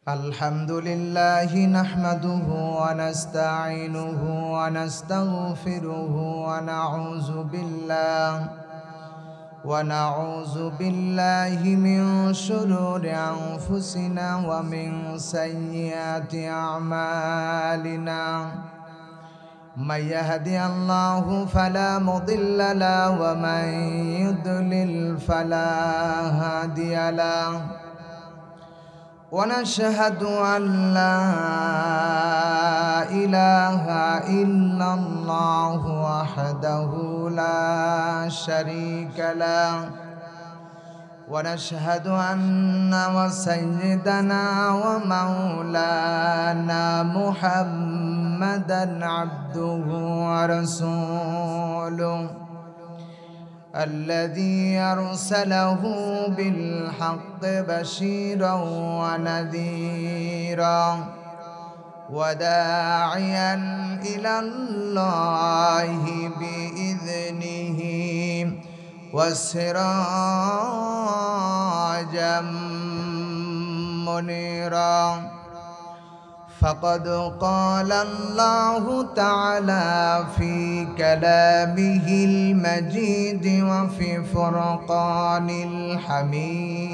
अल्हम्दुलिल्लाहि नहमदुहु व नस्तईनुहु व नस्तगफिरुहु व नऊज़ु बिल्लाहि मिन शुरूरि अनफुसिना व मिन सय्यिआति अअमालिना मन यहदिहिल्लाहु फला मुदिल्ल लहु व मन युद्लिल फला हादिय लहु ونشهد أن لا إله إلا الله وحده لا شريك له ونشهد أن سيدنا ومولانا محمدا عبده ورسوله الذي أرسله بالحق بشيرا ونذيرا وداعيا إلى الله بإذنه وسراجا منيرا فقد قال الله تعالى في كلامه المجيد وفي فرقان الحميد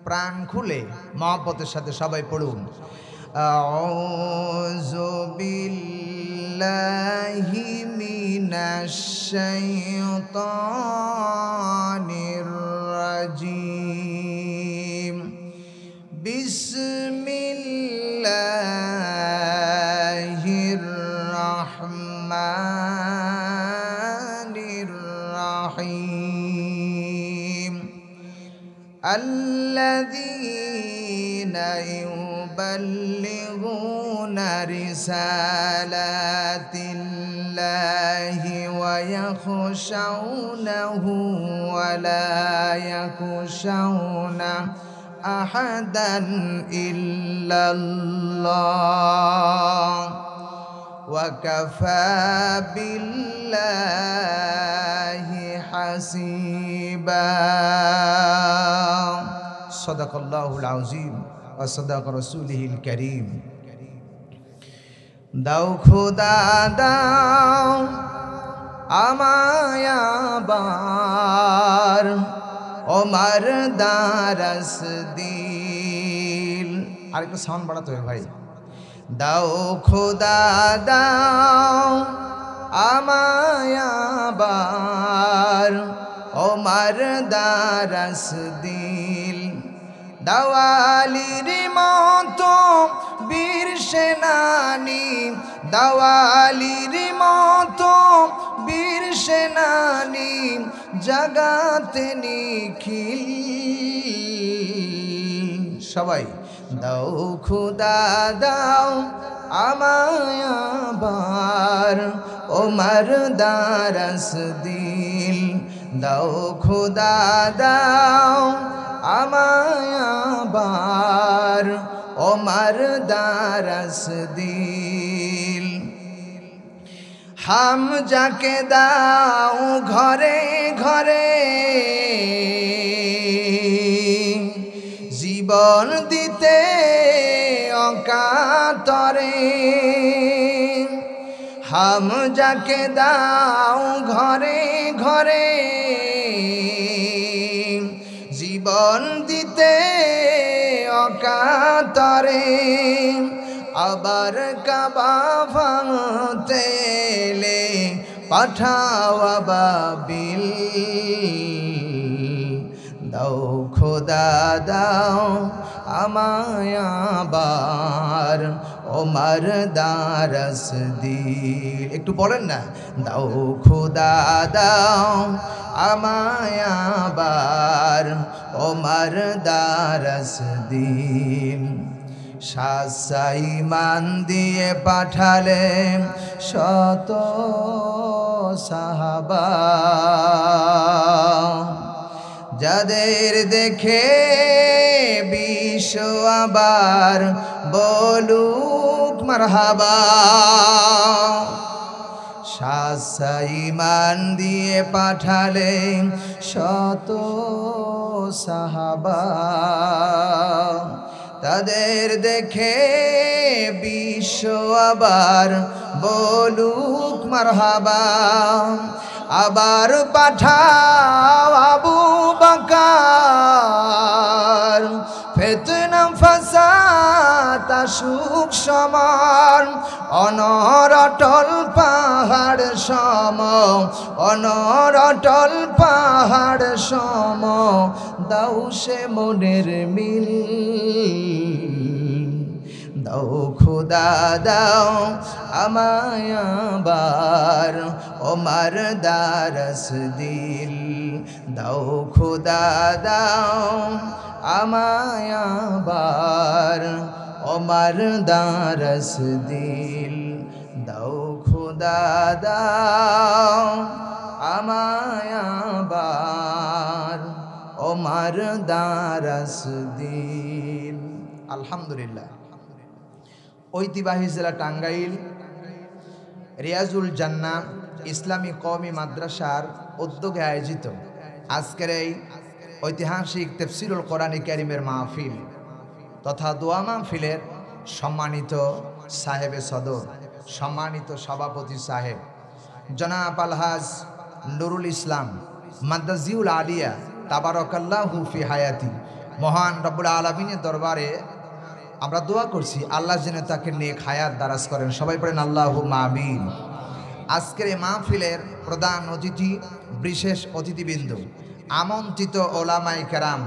প্রাণ খুলে মহব্বতের সাথে সবাই পড়ুন আউযু বিল্লাহি মিনাশ শাইতানির রাজিম বিসমিল্লাহির রহমানির রহিম আল্লাযীনা ইউবাল্লিগুনা রিসালাতিল্লাহি ওয়া ইয়াখশাউনাহু ওয়া লা ইয়াখশাউনা أحدا إلا الله وكفى بالله حسيبا صدق الله العظيم وصدق رسوله الكريم দাও খোদা দাও আমায় আবার ওমর দারস দিল আরেকটু সাউন্ড বাড়াতে হবে ভাই দাও খোদা দাও আমায় আবার ওমর দারস দিল দাওয়ালির মতো বীর সেনানি দাওয়ালির মতো বীর সেনানি জগাতে নিখিল সবাই দাও খোদা দাও আমায় আবার ওমর দারস দিল দাও খোদা দাও আমায় আবার ওমর দারস দিল হামজাকে দাও ঘরে ঘরে জীবন দিতে অকাতরে হামজাকে দাও ঘরে ঘরে জীবন দিতে অকাতরে আবার কাবা ভাঙতে এলে পাঠাও আবাবিল দাও খোদা দাও আমায় আবার ওমর দারস দিল একটু বলেন না দাও খোদা দাও আমায় আবার ওমর দারস দিল শাসাই মান দিয়ে পাঠালে শত সাহাবা যাদের দেখে বিশ্ব আবার বলুক মারহাবা শাসাই মান দিয়ে পাঠালে শত সাহাবা, তাদের দেখে বিশ্ব আবার বলুক মারহাবা। আবার পাঠাও আবু বকর, ফিতনা ফাসাদ আসুক সমান, অনর অটল পাহাড় সম, অনর অটল পাহাড় সম, দাও সে মনের মিল। দাও খুদা দাও আমায় আবার ওমর দারস দিল। দাও খুদা দাও আমায় আবার ওমর দারস দিল। দাও খুদা দাও আমায় আবার ওমর দারস দিল। আলহামদুলিল্লাহ। ঐতিহ্যবাহী জেলা টাঙ্গাইল রিয়াজুল জান্নাহ ইসলামী কওমি মাদ্রাসার উদ্যোগে আয়োজিত আজকের এই ঐতিহাসিক তাফসীরুল কোরআনে কারীমের মাহফিল তথা দোয়া মাহফিলের সম্মানিত সাহেবে সদর, সম্মানিত সভাপতি সাহেব জনাব আলহাজ নুরুল ইসলাম মাদ্দাজিউল আলিয়া তাবারাকাল্লাহু ফি হায়াতি, মহান রব্বুল আলামিনের দরবারে আমরা দোয়া করছি আল্লাহ যেন তাকে নেক হায়াত দারাজ করেন। সবাই পড়েন আল্লাহুম্মা আমিন। আজকের এই মাহফিলের প্রধান অতিথি, বিশেষ অতিথিবৃন্দ, আমন্ত্রিত ওলামায়ে কেরাম,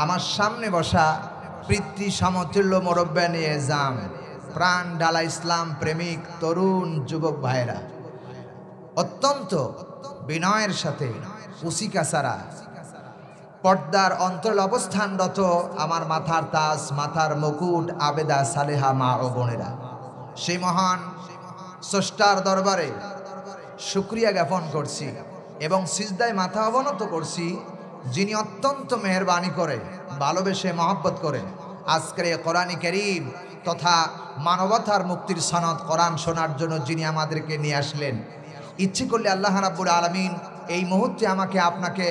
আমার সামনে বসা পিতৃ সমতুল্য মুরব্বিয়ানে এজাম, প্রাণ ঢালা ইসলাম প্রেমিক তরুণ যুবক ভাইরা, অত্যন্ত বিনয়ের সাথে উসিকাসারা পর্দার অন্তর অবস্থানরত আমার মাথার তাজ, মাথার মুকুট, আবেদা সালেহা মা ও বোনেরা, সেই মহান স্রষ্টার দরবারে শুকরিয়া জ্ঞাপন করছি এবং সিজদায় মাথা অবনত করছি, যিনি অত্যন্ত মেহেরবানি করে ভালোবেসে মহব্বত করেন আজকের এই কোরআনে কারীম তথা মানবতার মুক্তির সনদ কোরআন শোনার জন্য যিনি আমাদেরকে নিয়ে আসলেন। ইচ্ছে করলে আল্লাহ রাব্বুল আলামিন এই মুহূর্তে আমাকে আপনাকে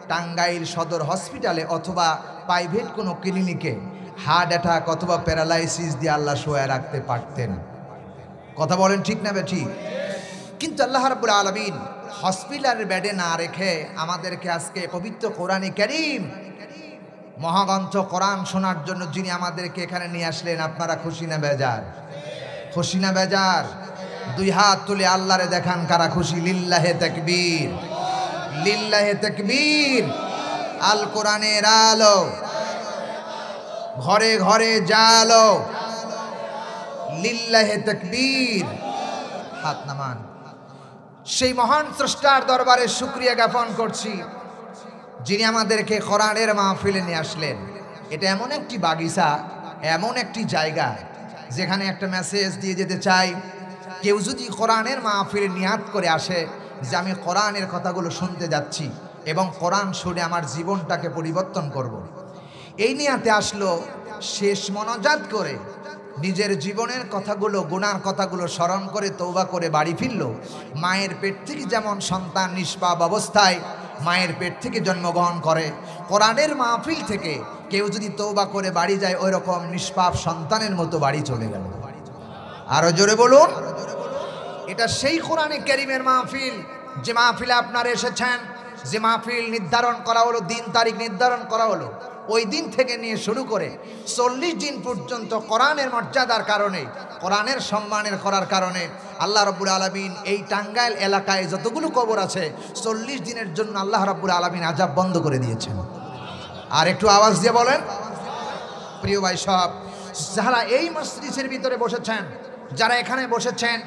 টাঙ্গাইল সদর হসপিটালে অথবা প্রাইভেট কোনো ক্লিনিকে হার্ট অ্যাটাক অথবা প্যারালাইসিস দিয়ে আল্লাহ শোয়া রাখতে পারতেন। কথা বলেন ঠিক না বেঠিক? কিন্তু আল্লাহ রাব্বুল আলামিন হসপিটালের বেডে না রেখে আমাদেরকে আজকে পবিত্র কোরআনে কারীম মহাগ্রন্থ কোরআন শোনার জন্য যিনি আমাদেরকে এখানে নিয়ে আসলেন, আপনারা খুশি না বেজার? খুশি না বেজার? দুই হাত তুলে আল্লাহরে দেখান কারা খুশি। লিল্লাহে তাকবীর, লিল্লাহে তাকবীর। আল কোরআনের আলো ঘরে ঘরে জালো, লিল্লাহে তাকবীর। হাত নামান। সেই মহান স্রষ্টার দরবারে শুকরিয়া জ্ঞাপন করছি যিনি আমাদেরকে কোরআনের মাহফিলে নিয়ে আসলেন। এটা এমন একটি বাগিচা, এমন একটি জায়গা যেখানে একটা মেসেজ দিয়ে যেতে চাই, কেউ যদি কোরআনের মাহফিলে নিয়াত করে আসে যে আমি কোরআনের কথাগুলো শুনতে যাচ্ছি এবং কোরআন শুনে আমার জীবনটাকে পরিবর্তন করব, এই নিয়াতে আসলো, শেষ মনোজাত করে নিজের জীবনের কথাগুলো, গুনার কথাগুলো স্মরণ করে তওবা করে বাড়ি ফিরল। মায়ের পেট থেকে যেমন সন্তান নিষ্পাপ অবস্থায় মায়ের পেট থেকে জন্মগ্রহণ করে, কোরআনের মাহফিল থেকে কেউ যদি তওবা করে বাড়ি যায় ওই রকম নিষ্পাপ সন্তানের মতো বাড়ি চলে গেল। আরো জোরে বলুন। এটা সেই কোরআনে কারীমের মাহফিল যে মাহফিলে আপনারা এসেছেন, যে মাহফিল নির্ধারণ করা হলো, দিন তারিখ নির্ধারণ করা হলো, ওই দিন থেকে নিয়ে শুরু করে 40 দিন পর্যন্ত কোরআনের মর্যাদার কারণে, কোরআনের সম্মানের করার কারণে আল্লাহ রাব্বুল আলামিন এই টাঙ্গাইল এলাকায় যতগুলো কবর আছে 40 দিনের জন্য আল্লাহ রাব্বুল আলামিন আযাব বন্ধ করে দিয়েছেন। আর একটু আওয়াজ দিয়ে বলেন। প্রিয় ভাই সব, যারা এই মসজিদের ভিতরে বসেছেন, যারা এখানে বসেছেন,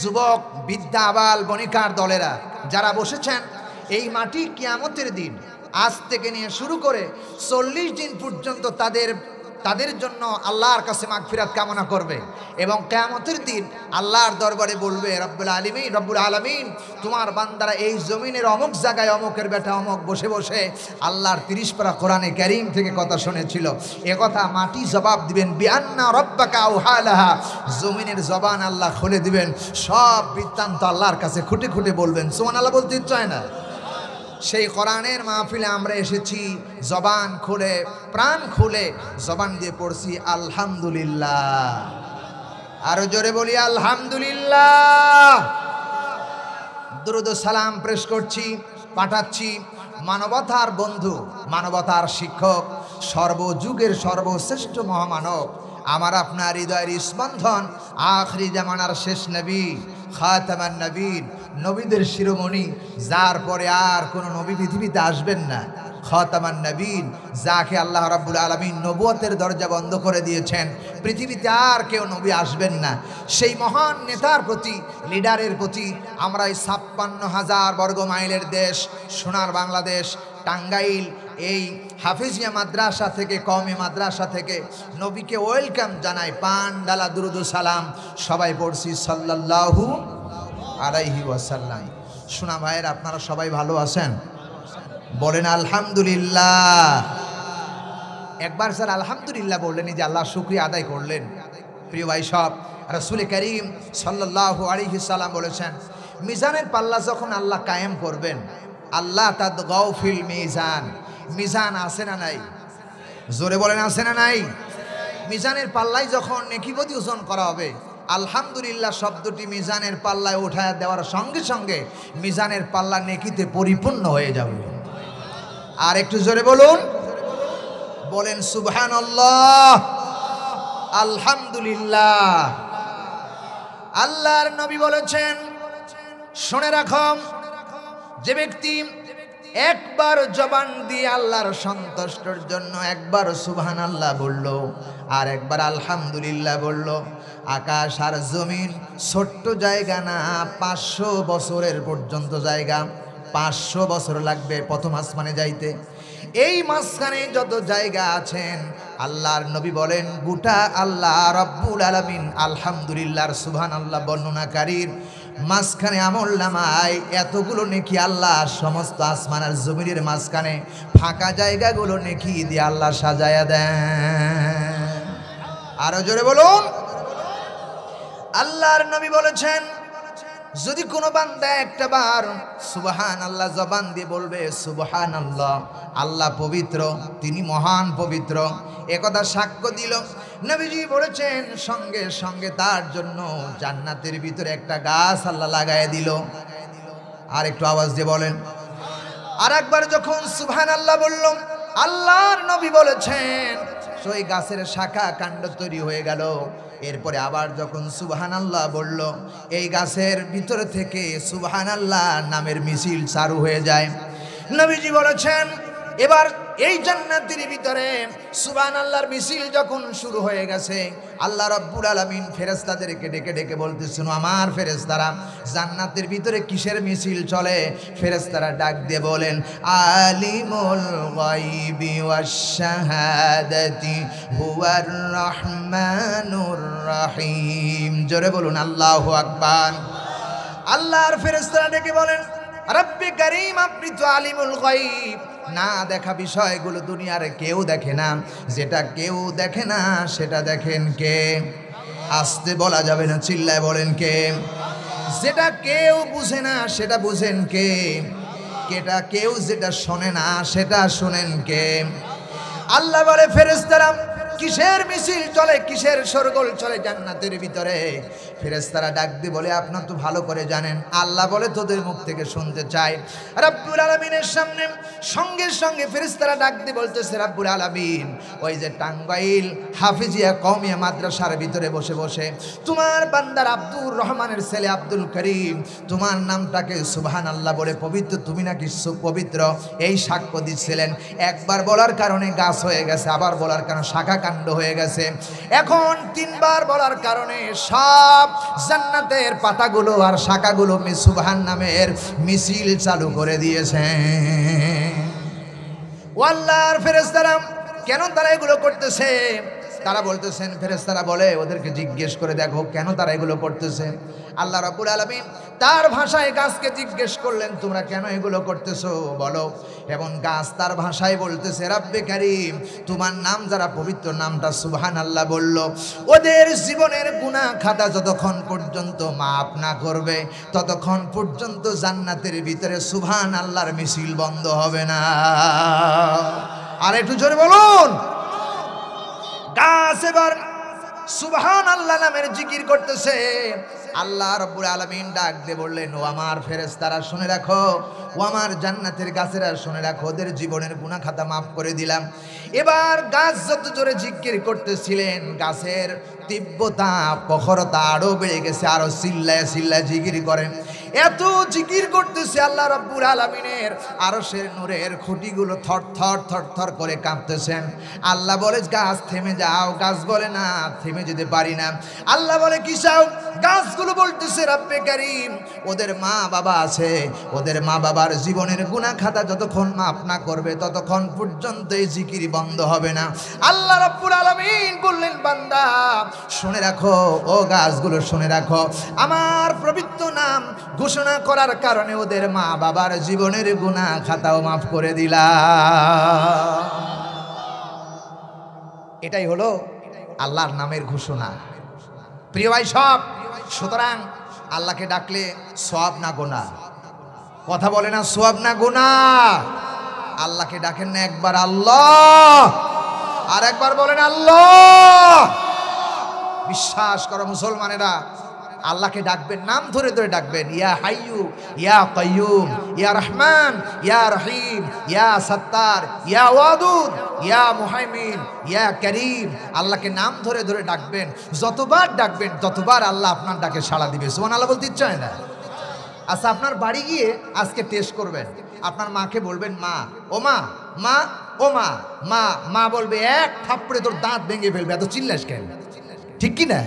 যুবক বৃদ্ধা আবাল বণিকার দলেরা যারা বসেছেন, এই মাটি কিয়ামতের দিন আজ থেকে নিয়ে শুরু করে 40 দিন পর্যন্ত তাদের জন্য আল্লাহর কাছে মাগফিরাত কামনা করবে এবং কিয়ামতের দিন আল্লাহর দরবারে বলবে, রব্বুল আলামিন তোমার বান্দারা এই জমিনের অমুক জায়গায় অমুকের বেটা অমুক বসে বসে আল্লাহর 30 পারা কোরআনে কারীম থেকে কথা শুনেছিল। এ কথা মাটি জবাব দিবেন, বিআন্না রাব্বাকা আওহালাহা, জমিনের জবান আল্লাহ খুলে দিবেন, সব বৃত্তান্ত আল্লাহর কাছে খুঁটে খুঁটে বলবেন। সুবহানাল্লাহ বলতে ইচ্ছে হয় না? সেই কোরআনের মাহফিলে আমরা এসেছি জবান খুলে প্রাণ খুলে জবান দিয়ে পড়ছি আলহামদুলিল্লাহ। আরো জোরে বলি আলহামদুলিল্লাহ। দুরূদ ও সালাম পেশ করছি, পাঠাচ্ছি মানবতার বন্ধু, মানবতার শিক্ষক, সর্বযুগের সর্বশ্রেষ্ঠ মহামানব, আমার আপনার হৃদয়ের স্পন্দন, আখরি জামানার শেষ নবী, খাতামান নবীন, নবীদের শিরোমণি, যার পরে আর কোনো নবী পৃথিবীতে আসবেন না, খাতামান নবীন, যাকে আল্লাহ রাব্বুল আলামিন নবুয়তের দরজা বন্ধ করে দিয়েছেন, পৃথিবীতে আর কেউ নবী আসবেন না, সেই মহান নেতার প্রতি, লিডারের প্রতি আমরা এই ৫৬,০০০ বর্গ মাইলের দেশ সোনার বাংলাদেশ টাঙ্গাইল এই হাফিজিয়া মাদ্রাসা থেকে, কওমি মাদ্রাসা থেকে নবীকে ওয়েলকাম জানাই, পান ডালা দুরূদ ও সালাম সবাই পড়ছি সাল্লাল্লাহু আলাইহি ওয়াসাল্লাম। শোনা ভাইয়ের, আপনারা সবাই ভালো আছেন? বলেন আলহামদুলিল্লাহ। একবার স্যার আলহামদুলিল্লাহ বললেন, যে আল্লাহ শুকরিয়া আদায় করলেন। প্রিয় ভাই সব, রাসূল করিম সাল্লাল্লাহু আলাইহি সাল্লাম বলেছেন, মিজানের পাল্লা যখন আল্লাহ কায়েম করবেন, আল্লাহ তাদগাউ ফিল মিজান, মিজান আছে না নাই? জোরে বলেন আছে না নাই? মিজানের পাল্লায় যখন নেকিবতী ওজন করা হবে, আলহামদুলিল্লাহ শব্দটি মিজানের পাল্লায় উঠায় দেওয়ার সঙ্গে সঙ্গে মিজানের পাল্লা নেকিতে পরিপূর্ণ হয়ে যাবে। আর একটু জোরে বলুন, বলেন সুবহানাল্লাহ, আলহামদুলিল্লাহ। আল্লাহর নবী বলেছেন, শুনে রাখো, যে ব্যক্তি একবার জবান দিয়ে আল্লাহর সন্তুষ্টির জন্য একবার সুবহানাল্লাহ বলল আর একবার আলহামদুলিল্লাহ বলল, আকাশ আর জমিন ছোট্ট জায়গা না, ৫০০ বছরের পর্যন্ত জায়গা, ৫০০ বছর লাগবে প্রথম আসমানে যাইতে। এই মাঝখানে যত জায়গা আছেন, আল্লাহর নবী বলেন, গোটা আল্লাহ রাব্বুল আলামিন আলহামদুলিল্লাহর সুবহানাল্লাহ বর্ণনাকারীর মাঝখানে আমলনামায় এতগুলো নেকি আল্লাহ সমস্ত আসমান আর জমিনের মাঝখানে ফাঁকা জায়গাগুলো নেকি দিয়ে আল্লাহ সাজায়া দেন। আরো জোরে বলুন। আল্লাহর নবী বলেছেন, যদি কোনো বান্দা একটা বার সুবহানাল্লাহ জবান দিয়ে বলবে, সুবহানাল্লাহ, আল্লাহ পবিত্র, তিনি মহান পবিত্র, একথা সাক্ষ্য দিল, নবীজি বলেছেন সঙ্গে সঙ্গে তার জন্য জান্নাতের ভিতরে একটা গাছ আল্লাহ লাগায় দিল। আর একটু আওয়াজ দিয়ে বলেন। আর একবার যখন সুবহানাল্লাহ বলল, আল্লাহর নবী বলেছেন সেই গাছের শাখা কাণ্ড তৈরি হয়ে গেল। এরপরে আবার যখন সুবহানাল্লাহ বলল, এই গাছের ভিতর থেকে সুবহানাল্লাহ নামের মিছিল চালু হয়ে যায়। নবীজি বলেছেন, এবার এই জান্নাতের ভিতরে সুবহানাল্লাহর মিছিল যখন শুরু হয়ে গেছে, আল্লাহ রাব্বুল আলামিন ফেরেশতাদেরকে ডেকে ডেকে বলতেছেন, আমার ফেরেশতারা, জান্নাতের ভিতরে কিসের মিছিল চলে? ফেরেশতারা ডাক দিয়ে বলেন, আলিমুল গায়বি ওয়াশ শাহাদাতি হুয়ার রহমানুর রহিম। জোরে বলুন আল্লাহু আকবার। আল্লাহর ফেরেশতারা ডেকে বলেন, রব্বে কারীম, আপনি তো আলিমুল গায়ব, না দেখা বিষয়গুলো দুনিয়ার কেউ দেখে না, যেটা কেউ দেখে না সেটা দেখেন কে? আস্তে বলা যাবে না, চিল্লায় বলেন কে? যেটা কেউ বুঝে না সেটা বুঝেন কে? কেটা কেউ যেটা শোনে না সেটা শোনেন কে? আল্লাহ বলে, ফেরেশতারা, কিসের মিছিল চলে, কিসের শোরগোল চলে জান্নাতের ভিতরে? ফেরেশতারা ডাক দিয়ে বলে, আপনারা তো ভালো করে জানেন। আল্লাহ বলে, তোদের মুখ থেকে শুনতে চাই। রব্বুল আলামিনের সামনে সঙ্গে সঙ্গে ফেরেশতারা ডাক দিয়ে বলতেছে, রব্বুল আলামিন, ওই যে টাঙ্গাইল হাফিজিয়া কওমিয়া মাদ্রাসার ভিতরে বসে বসে তোমার বান্দার আব্দুর রহমানের ছেলে আব্দুল করিম তোমার নামটাকে সুবহানাল্লাহ বলে পবিত্র, তুমি নাকি সুপবিত্র, এই সাক্ষ্য দিচ্ছিলেন। একবার বলার কারণে গাছ হয়ে গেছে, আবার বলার কারণে শাখা কাণ্ড হয়ে গেছে, এখন ৩বার বলার কারণে সব জান্নাতের পাতাগুলো আর শাখাগুলো সুবহান নামের মিছিল চালু করে দিয়েছে। আল্লাহর ফেরেশতারা কেন তারা এগুলো করতেছে? তারা বলতেছেন, ফেরেশতারা বলে ওদেরকে জিজ্ঞেস করে দেখো কেন তারা এগুলো করতেছে। আল্লাহ রাব্বুল আলামিন তার ভাষায় গাছকে জিজ্ঞেস করলেন, তোমরা কেন এগুলো করতেছো বলো। এবং গাছ তার ভাষায় বলতেছে, রাব্বে কারীম, তোমার নাম যারা পবিত্র নামটা সুবহানাল্লাহ বলল, ওদের জীবনের গুনাহ খাতা যতক্ষণ পর্যন্ত মাফ না করবে ততক্ষণ পর্যন্ত জান্নাতের ভিতরে সুবহানাল্লাহর মিছিল বন্ধ হবে না। আর একটু জোরে বলুন। গাছ এবার সুবহানাল্লাহ নামের জিকির করতেছে। আল্লাহ রাব্বুল আলামিন ডাক দিয়ে বললেন, ও আমার ফেরেশতারা শুনে রাখো, ও আমার জান্নাতের গাছেরা শুনে রাখো, ওদের জীবনের গুনাহ খাতা মাফ করে দিলাম। এবার গাছ যত জোরে জিকির করতেছিলেন, গাছের তীব্রতা প্রখরতা আরো বেড়ে গেছে, আরো চিল্লায় চিল্লায় জিকির করেন। এত জিকির করতেছে আল্লাহ রাব্বুল আলামিনের আরশের নূরের খুঁটিগুলো থর থর থর থর করে কাঁপতেছেন। আল্লাহ বলে, গাছ থেমে যাও। গাছ বলে, না থেমে যেতে পারি না। আল্লাহ বলে, কি চাও? গাছগুলো বলতেছে, রাব্বে কারীম, ওদের মা বাবা আছে, ওদের মা বাবার জীবনের গুনাহ খাতা যতক্ষণ মাফ না করবে ততক্ষণ পর্যন্ত এই জিকির বন্ধ হবে না। আল্লাহ রাব্বুল আলামিন বললেন, বান্দা শুনে রাখো, ও গাছগুলো শুনে রাখো, আমার পবিত্র নাম ঘোষণা করার কারণে ওদের মা বাবার জীবনের গুনাহ খাতাও মাফ করে দিলাম। এটাই হলো আল্লাহর নামের ঘোষণা। প্রিয় ভাই সব, সুতরাং আল্লাহকে ডাকলে সওয়াব না গুনাহ? কথা বলে না, সওয়াব না গুনাহ? আল্লাহকে ডাকেন না একবার আল্লাহ, আর একবার বলেন আল্লাহ। বিশ্বাস করো মুসলমানেরা, আল্লাহকে ডাকবেন, নাম ধরে ধরে ডাকবেন, ইয়া হাইয়ু ইয়া কাইয়ুম, ইয়া রহমান ইয়া রহিম, ইয়া সত্তার, ইয়া ওয়াদুদ, ইয়া মুহাইমিন, ইয়া করিম। আল্লাহকে নাম ধরে ধরে ডাকবেন। যতবার ডাকবেন ততবার আল্লাহ আপনার ডাকে সাড়া দিবে। সুবহানাল্লাহ বলতে ইচ্ছা হয় না? আচ্ছা, আপনার বাড়ি গিয়ে আজকে টেস্ট করবেন, আপনার মাকে বলবেন, মা, ও মা, মা, ও মা, মা, মা বলবে, এক থাপ্পড়ে তোর দাঁত ভেঙে ফেলবে, এত চিল্লাস কেন? ঠিক কি না?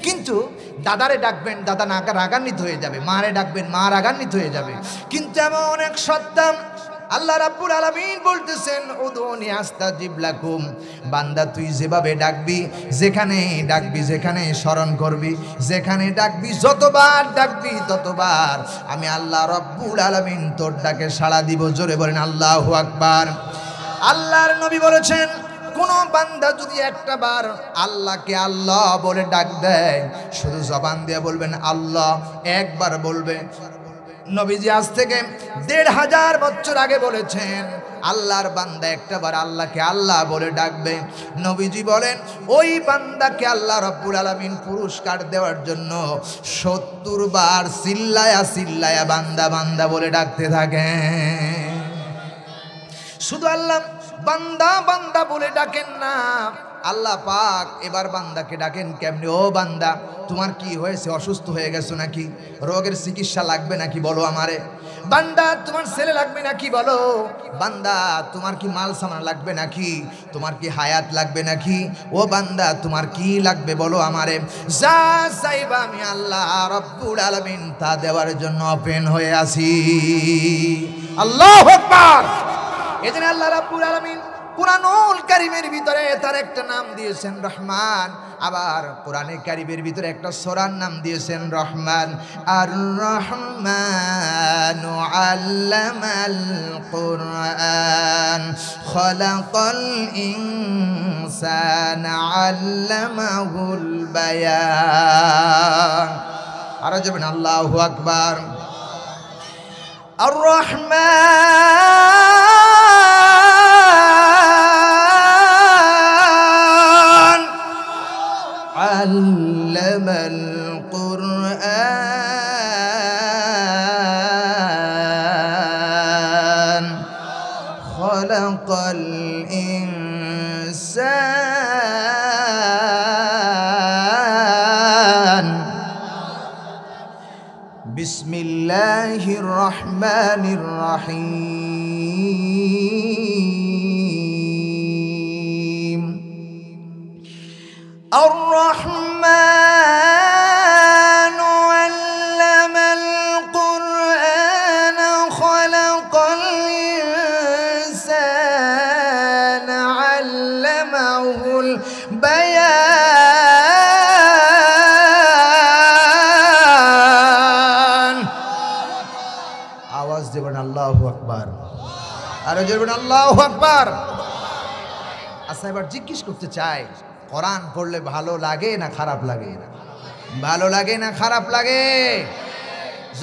কিন্তু দাদারে ডাকবেন, দাদা রাগান্বিত হয়ে যাবে। মারে ডাকবেন, মা রাগান্বিত হয়ে যাবে। কিন্তু এমন এক সত্তা আল্লাহ রাব্বুল আলামিন বলতেছেন, উদুনি আস্তাজিব লাকুম, বান্দা তুই যেভাবে ডাকবি, যেখানে ডাকবি, যেখানে স্মরণ করবি, যেখানে ডাকবি, যতবার ডাকবি ততবার আমি আল্লাহ রাব্বুল আলামিন তোর ডাকে সাড়া দিব। জোরে বলেন আল্লাহু আকবার। আল্লাহর নবী বলেছেন, কোন বান্দা যদি একটা বার আল্লাহকে আল্লাহ বলে ডাক দেয়, শুধু জবান দিয়ে বলবেন আল্লাহ, একবার বলবে। নবীজি আজ থেকে ১৫০০ বছর আগে বলেছেন, আল্লাহর বান্দা একটা বার আল্লাহকে আল্লাহ বলে ডাকবে, নবীজি বলেন ওই বান্দাকে আল্লাহ রাব্বুল আলামিন পুরস্কার দেওয়ার জন্য ৭০ বার চিল্লায়া চিল্লায়া বান্দা বান্দা বলে ডাকতে থাকেন। শুধু আল্লাহ বান্দা বান্দা বলে ডাকেন না, আল্লাহ পাক এবার বান্দাকে ডাকেন কেমনে? ও বান্দা, তোমার কি হয়েছে? অসুস্থ হয়ে গেছো নাকি? রোগের চিকিৎসা লাগবে নাকি বলো আমারে? বান্দা, তোমার ছেলে লাগবে নাকি বলো? বান্দা, তোমার কি মাল সামান লাগবে নাকি? তোমার কি হায়াত লাগবে নাকি? ও বান্দা, তোমার কি লাগবে বলো আমারে? যা চাইবা আমি আল্লাহ রাব্বুল আলামিন তা দেওয়ার জন্য ওপেন হয়ে আছি। আল্লাহু আকবার। এজন্য আল্লাহ রাব্বুল আলামিন কুরআনুল কারীমের ভিতরে তার একটা নাম দিয়েছেন রহমান, আবার কোরআনে কারীমের ভিতরে একটা সূরার নাম দিয়েছেন রহমান। আর রহমানু আল্লামাল কুরআন খালাকাল ইনসানা আল্লামাহুল বায়ান। আর জবান আল্লাহু আকবার। আর রহমান আল্লামাল কুরআন খালাকাল ইনসান। বিসমিল্লাহির রহমানির রহিম। আর রহমানু আল্লামাল কুরআন খালাকাল ইনসানা আল্লামাহু বায়ান। আওয়াজ দেবেন আল্লাহু আকবার, আরো দেবেন আল্লাহু আকবার। আচ্ছা, এবার জিজ্ঞেস করতে চাই, কোরআন পড়লে ভালো লাগে না খারাপ লাগে? ভালো লাগে না খারাপ লাগে?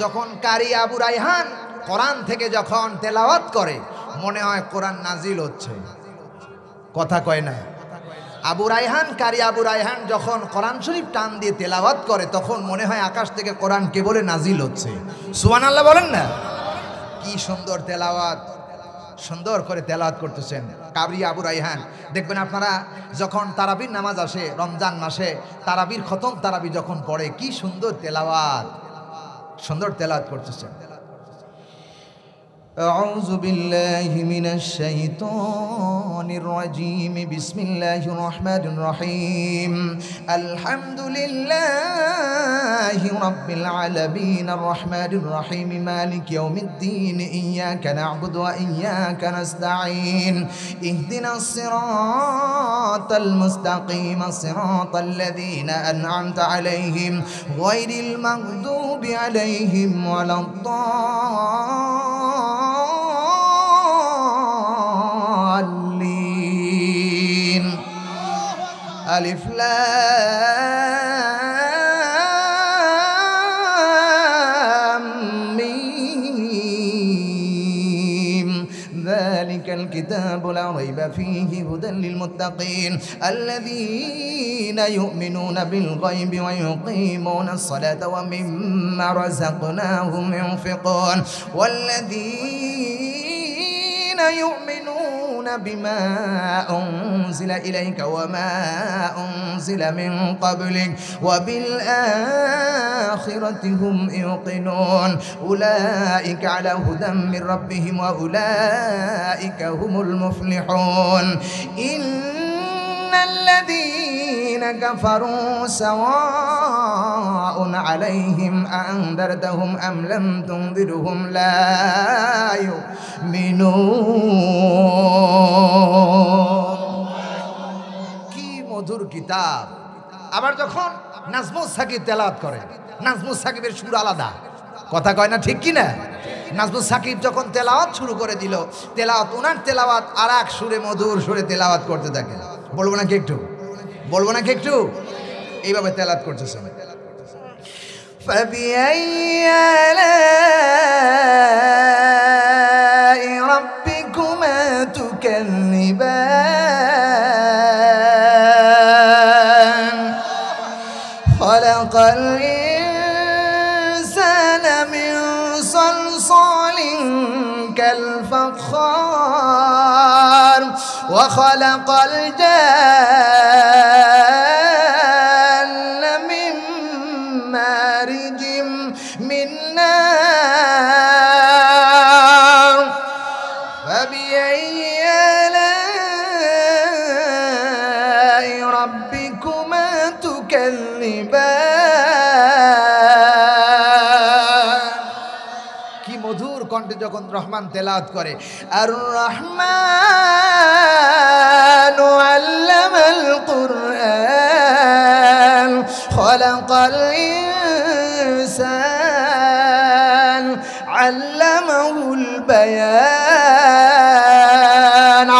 যখন কারি আবু রায়হান কোরআন থেকে যখন তেলাওয়াত করে মনে হয় কোরআন নাজিল হচ্ছে, কথা কয় না? আবু রায়হান, কারি আবু রায়হান যখন কোরআন শরীফ টান দিয়ে তেলাওয়াত করে তখন মনে হয় আকাশ থেকে কোরআন কে বলে নাজিল হচ্ছে। সুবহানাল্লাহ বলেন না? কি সুন্দর তেলাওয়াত, সুন্দর করে তেলাওয়াত করতেছেন কারি আবু রায়হান। দেখবেন আপনারা যখন তারাবির নামাজ আসে রমজান মাসে, তারাবির খতম তারাবি যখন পড়ে কি সুন্দর তেলাওয়াত, সুন্দর তেলাওয়াত করতেছেন। আউযু বিল্লাহি মিনাশ শাইতানির রাজীম, বিসমিল্লাহির রহমানির রহিম। আলহামদুলিল্লাহি রাব্বিল আলামিন, আর রহমানির রহিম, মালিকি ইয়াউমিদ্দিন, ইয়্যাকা না'বুদু ওয়া ইয়্যাকা নাস্তাঈন, ইহদিনাস সিরাতাল মুস্তাকিম, সিরাতাল লাযীনা আন'আমতা আলাইহিম গায়রিল মাগদুবি আলাইহিম ওয়ালাদ-দাল্লিন। আলিফ লাম মিম, যালিকাল কিতাবু লা রাইবা ফীহি হুদাল লিল মুত্তাকিন, আল্লাযীনা ইউমিনুনা বিল গায়বি ওয়া ইউকিমুনাস সালাতা ওয়া মিম্মা রাযাকনাহুম ইউনফিকুন, ওয়াল্লাযীনা ইউমিনুনা বিমা উনজিলা ইলাইকা ওয়া মা উনজিলা মিন ক্বাবলিক ওয়া বিল আখিরাতি হুম ইউকিনুন, উলাইকা আলা হুদাম মির রাব্বিহিম ওয়া উলাইকা হুমুল মুফলিহুন। ইন্নাল্লাযীনা কাফারু সাওয়াউন আলাইহিম আনদারতাহুম আম লাম তুনদিরহুম লা ইউমিনুন। কি মধুর কিতাব। আবার যখন নাজমুস সাকিব তেলাওয়াত করে, নাজমুস সাকিবের সুর আলাদা, কথা কয় না ঠিক কি না? নাজমুস সাকিব যখন তেলাওয়াত শুরু করে দিল, তেলাওয়াত ওনার তেলাওয়াত আর এক সুরে মধুর সুরে তেলাওয়াত করতে থাকে। বলবো নাকি একটু, বলবো নাকি একটু? এইভাবে তেলাওয়াত করতেছে। فبأي آلاء ربكما تكذبان خلق الإنسان من صلصال كالفخار وخلق الجان من مارج من نار فبأي آلاء ربكما تكذبان। কি মধুর কণ্ঠে যখন রহমান তেলাওয়াত করে, আর রহমান আল্লামাল কুরআন খলাকাল ইনসান আল্লামাহুল বায়ান।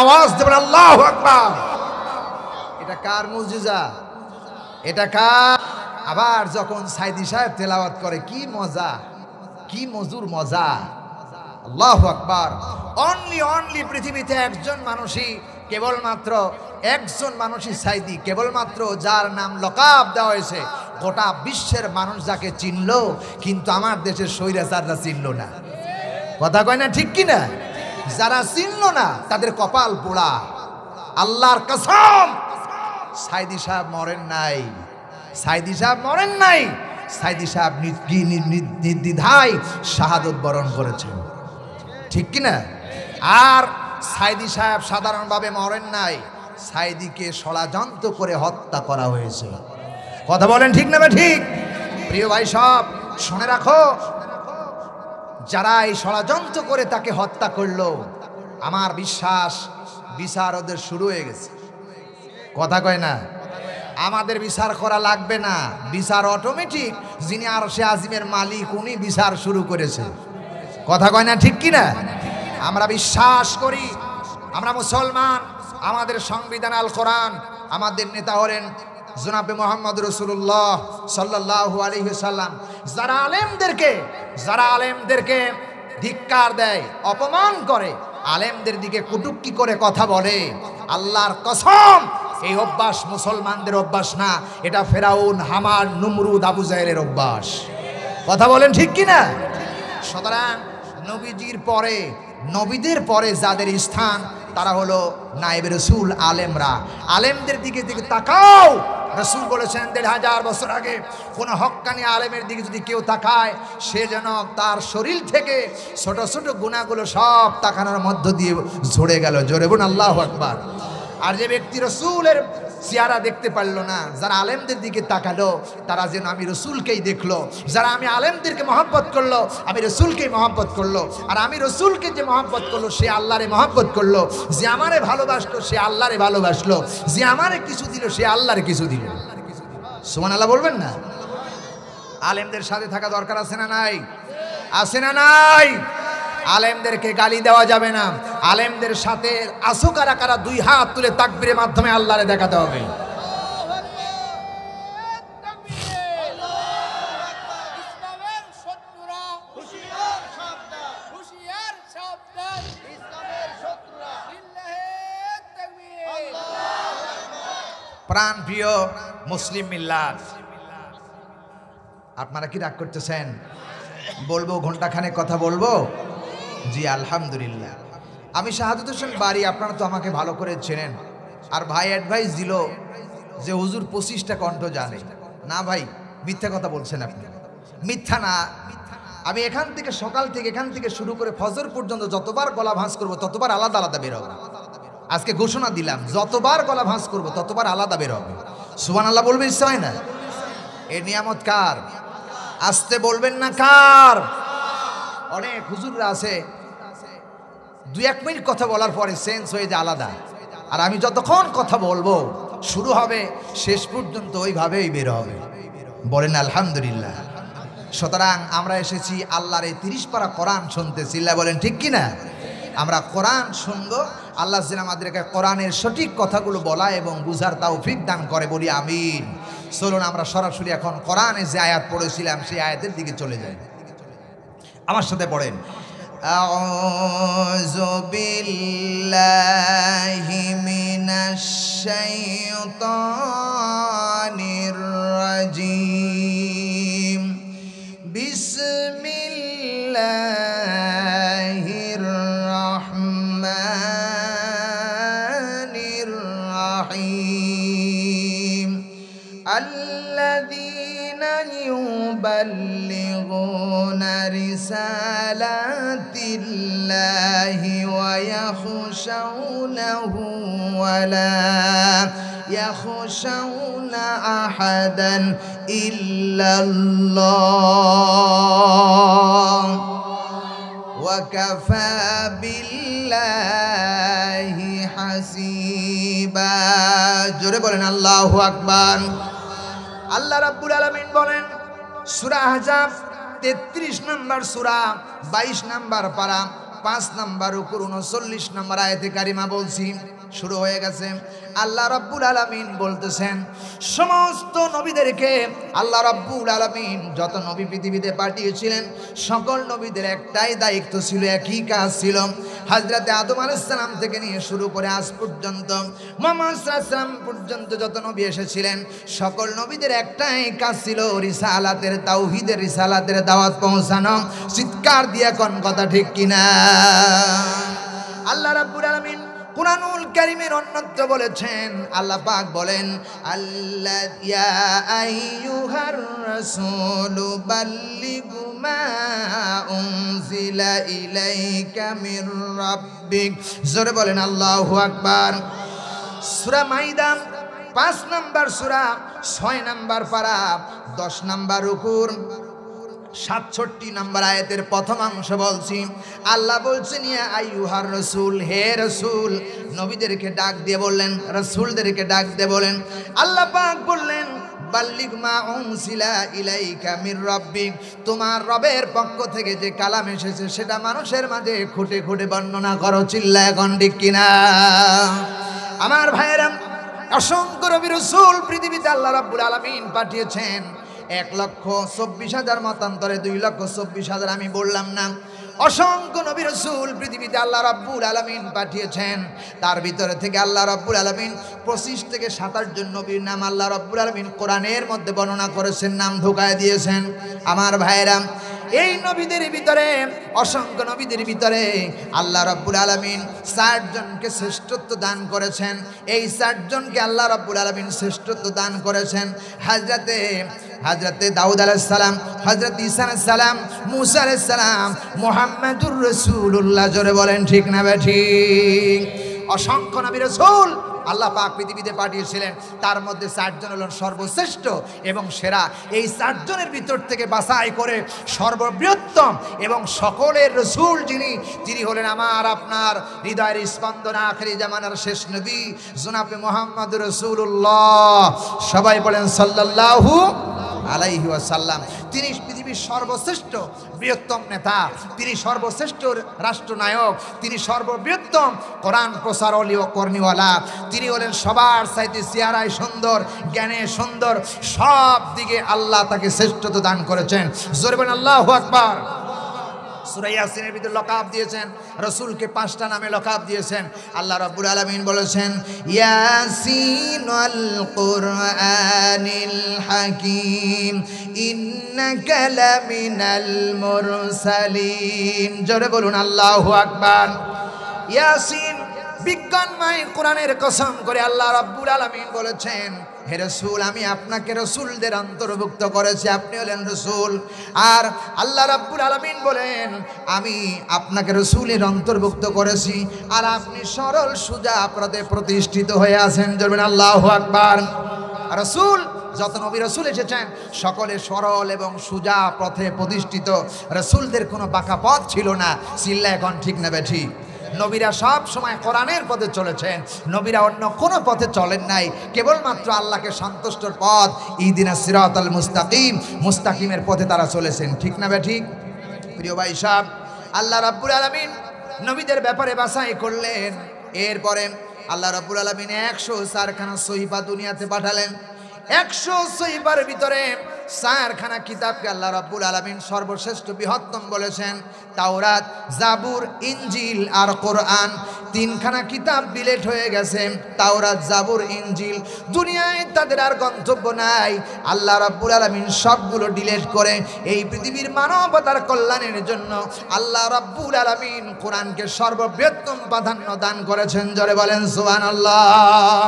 আওয়াজ দেবেন আল্লাহু আকবার। এটা কার মুজিজা? এটা কার? আবার যখন সাইদি সাহেব তেলাওয়াত করে কি মজা, কি মধুর মজা। আল্লাহু আকবার। অনলি পৃথিবীতে একজন মানুষই, কেবলমাত্র একজন মানুষই সাইদি, কেবলমাত্র যার নাম লকাব দেওয়া হয়েছে। গোটা বিশ্বের মানুষ যাকে চিনল, কিন্তু আমার দেশের স্বৈরাচাররা চিনল না, কথা কয় না ঠিক কি না? যারা চিনল না তাদের কপাল পোড়া। আল্লাহর কসম, সাইদি সাহেব মরেন নাই, সাইদি সাহেব মরেন নাই। সাইদি সাহেব নির্দ্বিধায় শাহাদত বরণ করেছেন, ঠিক কিনা? আর সাইদি সাহেব সাধারণভাবে মরেন নাই, সাইদিকে ষড়যন্ত্র করে হত্যা করা হয়েছে। কথা বলেন ঠিক না? ঠিক। প্রিয় ভাই সব শুনে রাখো, যারা এই ষড়যন্ত্র করে তাকে হত্যা করলো, আমার বিশ্বাস বিচার ওদের শুরু হয়ে গেছে। কথা কয় না? আমাদের বিচার করা লাগবে না, বিচার অটোমেটিক যিনি আরশে আজিমের মালিক উনি বিচার শুরু করেছে। কথা কয় না ঠিক কি না? আমরা বিশ্বাস করি, আমরা মুসলমান, আমাদের সংবিধান আল কোরআন, আমাদের নেতা হলেন জনাবে মোহাম্মদ রাসূলুল্লাহ সাল্লাল্লাহু আলাইহি ওয়াসাল্লাম। যারা আলেমদেরকে ধিক্কার দেয়, অপমান করে, আলেমদের দিকে কটূক্তি করে কথা বলে, আল্লাহর কসম এই অভ্যাস মুসলমানদের অভ্যাস না, এটা ফেরাউন, হামান, নমরুদ, আবু জাহেলের অভ্যাস। কথা বলেন ঠিক কি না? সুতরাং নবীজির পরে, নবীদের পরে যাদের স্থান তারা হলো নায়েবে রাসূল, আলেমরা। আলেমদের দিকে তাকাও। রাসূল বলেছেন ১৫০০ বছর আগে কোন হক্কানি আলেমের দিকে যদি কেউ তাকায়, সে যেন তার শরীর থেকে ছোট ছোট গুনাহগুলো সব তাকানোর মধ্য দিয়ে ঝরে গেল। জোরে বলুন আল্লাহু আকবার। আর যে ব্যক্তি রাসূলের চেহারা দেখতে পারলো না, যারা আলেমদের দিকে তাকালো, তারা যেন আমি রাসূলকেই দেখলো। যারা আমি আলেমদেরকে মহব্বত করলো, আমি রাসূলকেই মহব্বত করলো। আর আমি রাসূলকে যে মহব্বত করলো, সে আল্লাহরে মহব্বত করলো। যে আমারে ভালোবাসলো, সে আল্লাহরে ভালোবাসলো। যে আমারে কিছু দিল, সে আল্লাহরে কিছু দিল। সুবহানাল্লাহ বলবেন না? আলেমদের সাথে থাকা দরকার আছে না নাই? আছে না নাই? আলেমদেরকে গালি দেওয়া যাবে না। আলেমদের সাথে আসো কারা কারা, দুই হাত তুলে তাকবীরের মাধ্যমে আল্লাহরে দেখাতে হবে। প্রাণ প্রিয় মুসলিম মিল্লাত, আপনারা কি রাগ করতেছেন? বলবো ঘন্টাখানেক কথা বলবো? জি আলহামদুলিল্লাহ। আমি শাহাদাত হোসেন বারী, আপনারা তো আমাকে ভালো করে চেনেন। আর ভাই অ্যাডভাইস দিল যে হুজুর 25টা কণ্ঠ জানে। না ভাই, মিথ্যা কথা বলছেন আপনি। মিথ্যা না, আমি এখান থেকে সকাল থেকে এখান থেকে শুরু করে ফজর পর্যন্ত যতবার গলা ভাঁজ করবো ততবার আলাদা আলাদা বের হবে। আজকে ঘোষণা দিলাম, যতবার গলা ভাঁজ করবো ততবার আলাদা বের হবে। সুবহানাল্লাহ বলবে, ইচ্ছা হয় না? এ নিয়ামত কার? আসতে বলবেন না কার? অনেক হুজুররা আছে 2-1 মিনিট কথা বলার পরে সেন্স হয়ে যায় আলাদা। আর আমি যতক্ষণ কথা বলবো শুরু হবে শেষ পর্যন্ত ওইভাবেই বের হবে। বলেন আলহামদুলিল্লাহ। সুতরাং আমরা এসেছি আল্লাহর এই 30 পারা কোরআন শুনতে। চিল্লা বলেন ঠিক কিনা? আমরা কোরআন শুনবো, আল্লাহ যেন আমাদেরকে কোরআনের সঠিক কথাগুলো বলা এবং বুঝার তৌফিক দান করে, বলি আমিন। চলুন আমরা সরাসরি এখন কোরআনে যে আয়াত পড়েছিলাম সেই আয়াতের দিকে চলে যাই। আমার সাথে পড়েন, আউযু বিল্লাহি মিনাশ শাইতানির রাজিম, বিসমিল্লাহির রাহমানির রাহিম। আল্লাযীনা ইউবাল্লিগুনা রিসালাতিল্লাহি ওয়া ইয়াখশাউনাহু ওয়া লা ইয়াখশাউনা আহাদান ইল্লাল্লাহ ওয়া কাফা বিল্লাহি হাসিবা। জোরে বলেন আল্লাহু আকবার। আল্লাহ রাব্বুল আলামিন বলেন সূরা আহজাব 33 নম্বর সূরা 22 নম্বর পারা 5 নম্বর উপর 39 নম্বর আয়াতে কারিমা বলছি, শুরু হয়ে গেছে। আল্লাহ রাব্বুল আলামিন বলতেছেন সমস্ত নবীদেরকে আল্লাহ রাব্বুল আলামিন যত নবী পৃথিবীতে পাঠিয়েছিলেন সকল নবীদের একটাই দায়িত্ব ছিল, একই কাজ ছিল। হযরত আদম আলাইহিস সালাম থেকে নিয়ে শুরু করে আজ পর্যন্ত মুহাম্মদ সাল্লাল্লাহু আলাইহি ওয়াসাল্লাম পর্যন্ত যত নবী এসেছিলেন সকল নবীদের একটাই কাজ ছিল রিসালাতের, তাওহীদের রিসালাতের দাওয়াত পৌঁছানো। চিৎকার দিয়ে কোন কথা ঠিক কিনা? আল্লাহ রাব্বুল আলামিন কুরআনুল কারীমের অন্যত্র বলেছেন, আল্লাহ পাক বলেন আল্লাহ ইয়া আইয়ুহার রাসূলু বাল্লিগু মা উনজিলা ইলাইকা মির রাব্বিক। জোরে বলেন আল্লাহু আকবার। সূরা মাইদা 5 নম্বর সূরা 6 নম্বর পারা 10 নম্বর রুকুর 67 নম্বর আয়াতের প্রথম অংশ বলছি। আল্লাহ বলছেন ইয়া আইয়ুহার রাসূল, হে রাসূল, নবীদেরকে ডাক দিয়ে বললেন, রাসূলদেরকে ডাক দিয়ে বলেন, আল্লাহ পাক বললেন বাল্লিগ মা উনসিলা ইলাইকা মির রাব্বিক, তোমার রবের পক্ষ থেকে যে কালাম এসেছে সেটা মানুষের মাঝে খুঁটে খুঁটে বর্ণনা করো। চিল্লায় এখন ঠিক কিনা? আমার ভাইয়েরা, অসংখ্য নবী রাসূল পৃথিবীতে আল্লাহ রাব্বুল আলামিন পাঠিয়েছেন। 1,24,000 মতান্তরে 2,24,000 আমি বললাম না। অসংখ্য নবী রাসূল পৃথিবীতে আল্লাহ রাব্বুল আলামিন পাঠিয়েছেন। তার ভিতরে থেকে আল্লাহ রাব্বুল আলামিন 25 থেকে 27 জন নবীর নাম আল্লাহ রাব্বুল আলামিন কোরআনের মধ্যে বর্ণনা করেছেন, নাম ঢুকায় দিয়েছেন। আমার ভাইরা, এই নবীদের ভিতরে, অসংখ্য নবীদের ভিতরে আল্লাহ রাব্বুল আলামিন 60 জনকে শ্রেষ্ঠত্ব দান করেছেন। এই 60 জনকে আল্লাহ রাব্বুল আলামিন শ্রেষ্ঠত্ব দান করেছেন। হযরতে দাউদ আলাইহিস সালাম, হযরত ঈসা আলাইহিস সালাম, মুসা আলাইহিস সালাম, মুহাম্মাদুর রাসূলুল্লাহ। জোরে বলেন ঠিক না ঠিক? অসংখ্য নবী রাসূল আল্লাহ পাক পৃথিবীতে পাঠিয়েছিলেন। তার মধ্যে 60 জন হলেন সর্বশ্রেষ্ঠ এবং সেরা। এই 60 জনের ভিতর থেকে বাছাই করে সর্ববৃহত্তম এবং সকলের রাসূল তিনি হলেন আমার আপনার হৃদয়ের স্পন্দন, আখিরি জামানার শেষ নবী জনাবে মুহাম্মদুর রাসূলুল্লাহ। সবাই বলেন সাল্লাল্লাহু আলাইহি ওয়াসাল্লাম। তিনি পৃথিবীর সর্বশ্রেষ্ঠ বৃহত্তম নেতা, তিনি সর্বশ্রেষ্ঠ রাষ্ট্রনায়ক, তিনি সর্ববৃহত্তম কোরআন প্রচার ও কর্ণীওয়ালা। তিনি হলেন সবার চাইতে চেহারায় সুন্দর, জ্ঞানে সুন্দর, সব দিকে আল্লাহ তাকে শ্রেষ্ঠত্ব দান করেছেন। জোরে বলেন আল্লাহু আকবার। সূরা ইয়াসিনের ভিতরে লকাব দিয়েছেন, রাসূলকে 5টা নামে লকাব দিয়েছেন। আল্লাহ রাব্বুল আলামিন বলেছেন ইয়াসিন ওয়াল কুরআনিল হাকীম ইন্নাকা লামিনাল মুরসালিন। জোরে বলুন আল্লাহু আকবার। ইয়াসিন, বিজ্ঞানময় কোরআনের কসম করে আল্লাহ রাব্বুল আলামিন বলেছেন, হে রাসূল, আমি আপনাকে রাসূলদের অন্তর্ভুক্ত করেছি, আপনি হলেন রাসূল। আর আল্লাহ রাব্বুল আলামিন বলেন, আমি আপনাকে রাসূলের অন্তর্ভুক্ত করেছি, আর আপনি সরল সোজা পথে প্রতিষ্ঠিত হয়ে আছেন। জোরে আল্লাহু আকবার। রাসূল, যত নবী রাসূল এসেছেন সকলে সরল এবং সোজা পথে প্রতিষ্ঠিত। রাসূলদের কোনো বাঁকা পথ ছিল না। চিল্লায় এখন ঠিক না বেঠি? নবীরা সব সময় কোরআনের পথে চলেছেন, নবীরা অন্য কোনো পথে চলেন নাই, কেবলমাত্র আল্লাহকে সন্তুষ্টর পথ ইহদিনাস সিরাতাল মুস্তাকিম, মুস্তাকিমের পথে তারা চলেছেন। ঠিক না ঠিক? প্রিয় ভাই সাহেব, আল্লাহ রাব্বুল আলামিন নবীদের ব্যাপারে বাছাই করলেন। এরপরে আল্লাহ রাব্বুল আলামিন 104 খানা সহিফা দুনিয়াতে পাঠালেন। 100 সহিফার ভিতরে 4 খানা কিতাবকে আল্লাহ রাব্বুল আলামিন সর্বশ্রেষ্ঠ বৃহত্তম বলেছেন। তাওরাত, জাবুর, ইনজিল আর কোরআন। 3 খানা কিতাব ডিলিট হয়ে গেছে। তাওরাত, জাবুর, ইনজিল, দুনিয়ায় তাদের আর গন্তব্য নাই। আল্লাহ রাব্বুল আলামিন সবগুলো ডিলিট করে এই পৃথিবীর মানবতার কল্যাণের জন্য আল্লাহ রাব্বুল আলামিন কোরআনকে সর্ববৃহত্তম প্রাধান্য দান করেছেন। জোরে বলেন সুবহানাল্লাহ।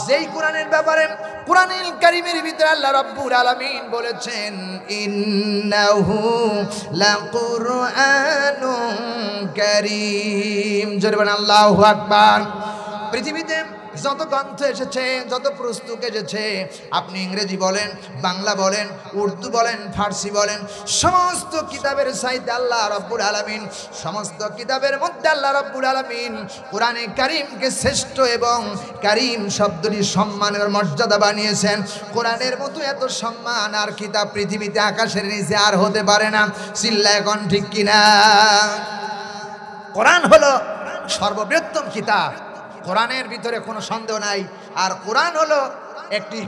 যেই কোরআনের ব্যাপারে কোরআনুল কারীমের ভিতরে আল্লাহ রাব্বুল আলামিন বলেছেন ইন্নাহু লাকুরআনুন কারীম। জোরে বলেন আল্লাহু আকবার। পৃথিবীতে যত গ্রন্থ এসেছে, যত পুস্তক এসেছে, আপনি ইংরেজি বলেন, বাংলা বলেন, উর্দু বলেন, ফার্সি বলেন, সমস্ত কিতাবের চাইতে আল্লাহ রাব্বুল আলামিন, সমস্ত কিতাবের মধ্যে আল্লাহ রাব্বুল আলামিন কোরআনে কারীমকে শ্রেষ্ঠ এবং কারীম শব্দটি সম্মানের মর্যাদা বানিয়েছেন। কোরআনের মতো এত সম্মান আর কিতাব পৃথিবীতে আকাশের নিচে আর হতে পারে না। চিল্লায় এখন ঠিক কিনা? কোরআন হলো সর্ববৃহত্তম কিতাব, কোরআনের ভিতরে কোনো সন্দেহ নাই। আর কোরআন হলো একটি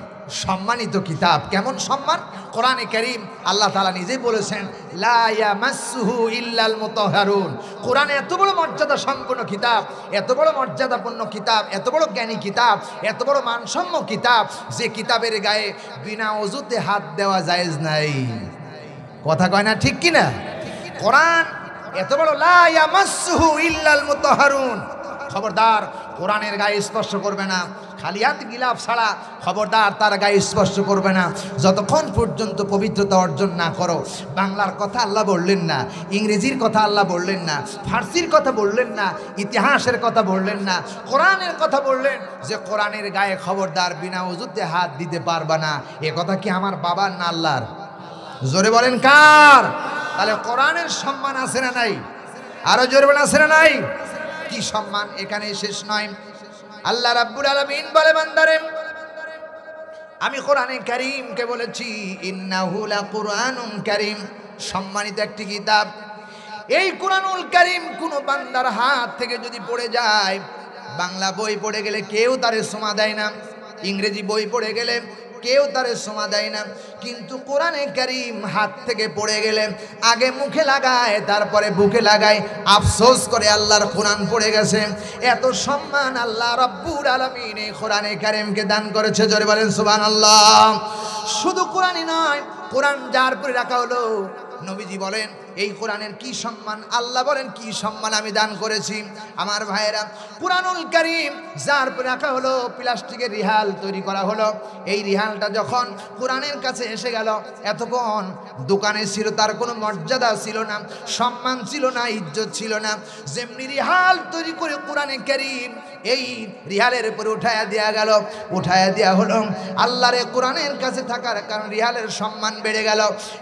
সম্মানিত কিতাব। কেমন সম্মান? কোরআনে কারীম আল্লাহ তাআলা নিজেই বলেছেন লা ইয়ামাসসুহু ইল্লাল মুতাহহারুন। কোরআন এত বড় মর্যাদা সম্পন্ন কিতাব, এত বড় মর্যাদাপূর্ণ কিতাব, এত বড় জ্ঞানী কিতাব, এত বড় মানসম্য কিতাব, যে কিতাবের গায়ে বিনা ওযুতে হাত দেওয়া জায়েজ নাই। কথা কয় না ঠিক কিনা? কোরআন এত বড়, লা ইয়ামাসসুহু ইল্লাল মুতাহহারুন। খবরদার কোরআনের গায়ে স্পর্শ করবে না, খালি হাত গিলাফ ছাড়া খবরদার তার গায়ে স্পর্শ করবে না যতক্ষণ পর্যন্ত পবিত্রতা অর্জন না করো। বাংলার কথা আল্লাহ বললেন না, ইংরেজির কথা আল্লাহ বললেন না, ফার্সির কথা বললেন না, ইতিহাসের কথা বললেন না, কোরআনের কথা বললেন যে কোরআনের গায়ে খবরদার বিনা ওযুতে হাত দিতে পারবা না। এ কথা কি আমার বাবার না আল্লাহর? জোরে বলেন কার? তাহলে কোরআনের সম্মান আছে না নাই? আরো জোরে বলেন আছে না নাই? কি সম্মান! এখানে শেষ নয়। আল্লাহ রাব্বুল আলামিন বলে, বান্দারে আমি কোরআনে কারীমকে বলেছি ইন্নাহু লাকুরআনুন কারীম, সম্মানিত একটি কিতাব। এই কোরআনুল কারীম কোন বান্দার হাত থেকে যদি পড়ে যায়, বাংলা বই পড়ে গেলে কেউ তারে সোমা দেয় না, ইংরেজি বই পড়ে গেলে কেউ তারে সোমা দেয় না, কিন্তু কোরআনে কারীম হাত থেকে পড়ে গেলে আগে মুখে লাগায়, তারপরে বুকে লাগায়, আফসোস করে আল্লাহর কোরআন পড়ে গেছে। এত সম্মান আল্লাহ রাব্বুল আলামিন এই কোরআনে কারীমকে দান করেছে। জোরে বলেন সুবহানাল্লাহ। শুধু কোরআনই নয়, কোরআন যার পরে রাখা হলো, নবীজি বলেন এই কোরআনের কি সম্মান, আল্লাহ বলেন কি সম্মান আমি দান করেছি। আমার ভাইয়েরা, কোরআনুল কারীম যার পরে রাখা হলো, প্লাস্টিকের রিহাল তৈরি করা হলো, এই রিহালটা যখন কোরআনের কাছে এসে গেল, এতক্ষণ দোকানে ছিল, তার কোনো মর্যাদা ছিল না, সম্মান ছিল না, ইজ্জত ছিল না। যেমনি রিহাল তৈরি করে কোরআনে কারীম এই রিহালের উপরে উঠায়া দেয়া গেল, উঠায়া দেয়া হলো, আল্লাহর কোরআনের কাছে থাকার কারণ রিহালের সম্মান বেড়ে গেল।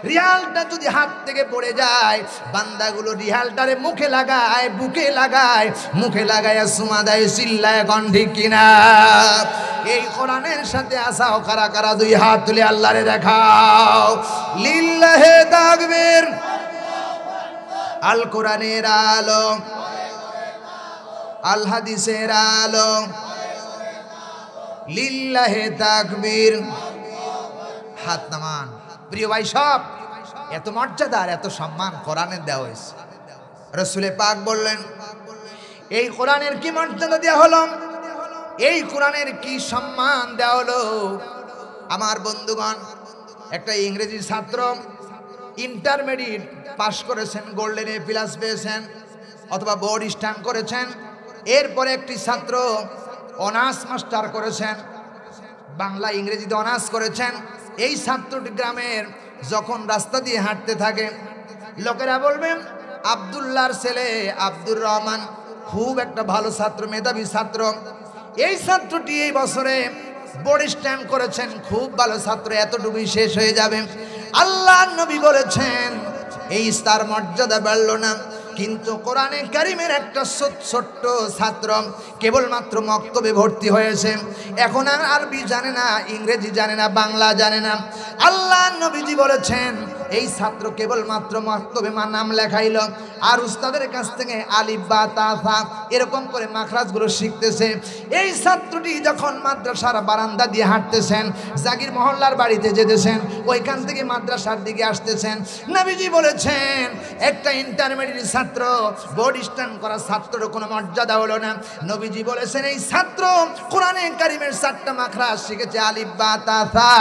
রিহালটা যদি হাত থেকে পড়ে যায়, বান্দাগুলো রিহালটারে মুখে লাগায়, বুকে লাগায়, মুখে লাগায় সুমা দেয়, চিল্লায় কণ্ঠে কিনা। এই কোরআনের সাথে আসাও কারা কারা? দুই হাত তুলে আল্লাহরে দেখাও। লিল্লাহে তাকবীর। আল কোরআনের আলো, আল হাদিসের আলো, লিল্লাহে তাকবীর। হাত নামান। প্রিয় ভাই সব, এত মর্যাদা আর এত সম্মান কোরআনের দেওয়া হয়েছে। রাসূলে পাক বললেন এই কোরআনের কি মর্যাদা দেওয়া হলো, এই কোরআনের কি সম্মান দেওয়া হলো। আমার বন্ধুগণ, একটা ইংরেজি ছাত্র ইন্টারমিডিয়েট পাশ করেছেন, গোল্ডেন এ প্লাস পেয়েছেন অথবা বোর্ড স্ট্যান্ড করেছেন। এরপরে একটি ছাত্র অনার্স মাস্টার করেছেন, বাংলা ইংরেজিতে অনার্স করেছেন। এই ছাত্রটি গ্রামের যখন রাস্তা দিয়ে হাঁটতে থাকে, লোকেরা বলবেন আব্দুল্লাহর ছেলে আব্দুর রহমান খুব একটা ভালো ছাত্র, মেধাবী ছাত্র। এই ছাত্রটি এই বছরে বোর্ড স্ট্যান্ড করেছেন, খুব ভালো ছাত্র, এতটুকুই শেষ হয়ে যাবে। আল্লাহর নবী বলেছেন এই তার মর্যাদা বাড়ল না, কিন্তু কোরআনে কারীমের একটা ছোট্ট ছাত্র কেবলমাত্র মক্তবে ভর্তি হয়েছে, এখন আর আরবি জানে না, ইংরেজি জানে না, বাংলা জানে না। আল্লাহ নবীজি বলেছেন এই ছাত্র কেবলমাত্র মক্তবে নাম লেখাইল, আর উস্তাদের কাছ থেকে আলিফ বা তা সা এরকম করে মাখরাজগুলো শিখতেছে। এই ছাত্রটি যখন মাদ্রাসার বারান্দা দিয়ে হাঁটতেছেন, জাগির মহল্লার বাড়িতে যেতেছেন, ওইখান থেকে মাদ্রাসার দিকে আসতেছেন, নবীজি বলেছেন একটা ইন্টারমিডিয়েট ছাত্র, বোর্ড স্ট্যান্ড করা ছাত্রের কোনো মর্যাদা হলো না। নবীজি বলেছেন এই ছাত্র কোরআনে কারীমের 4টা মাখরাজ শিখেছে, আলিফ বা তা সা,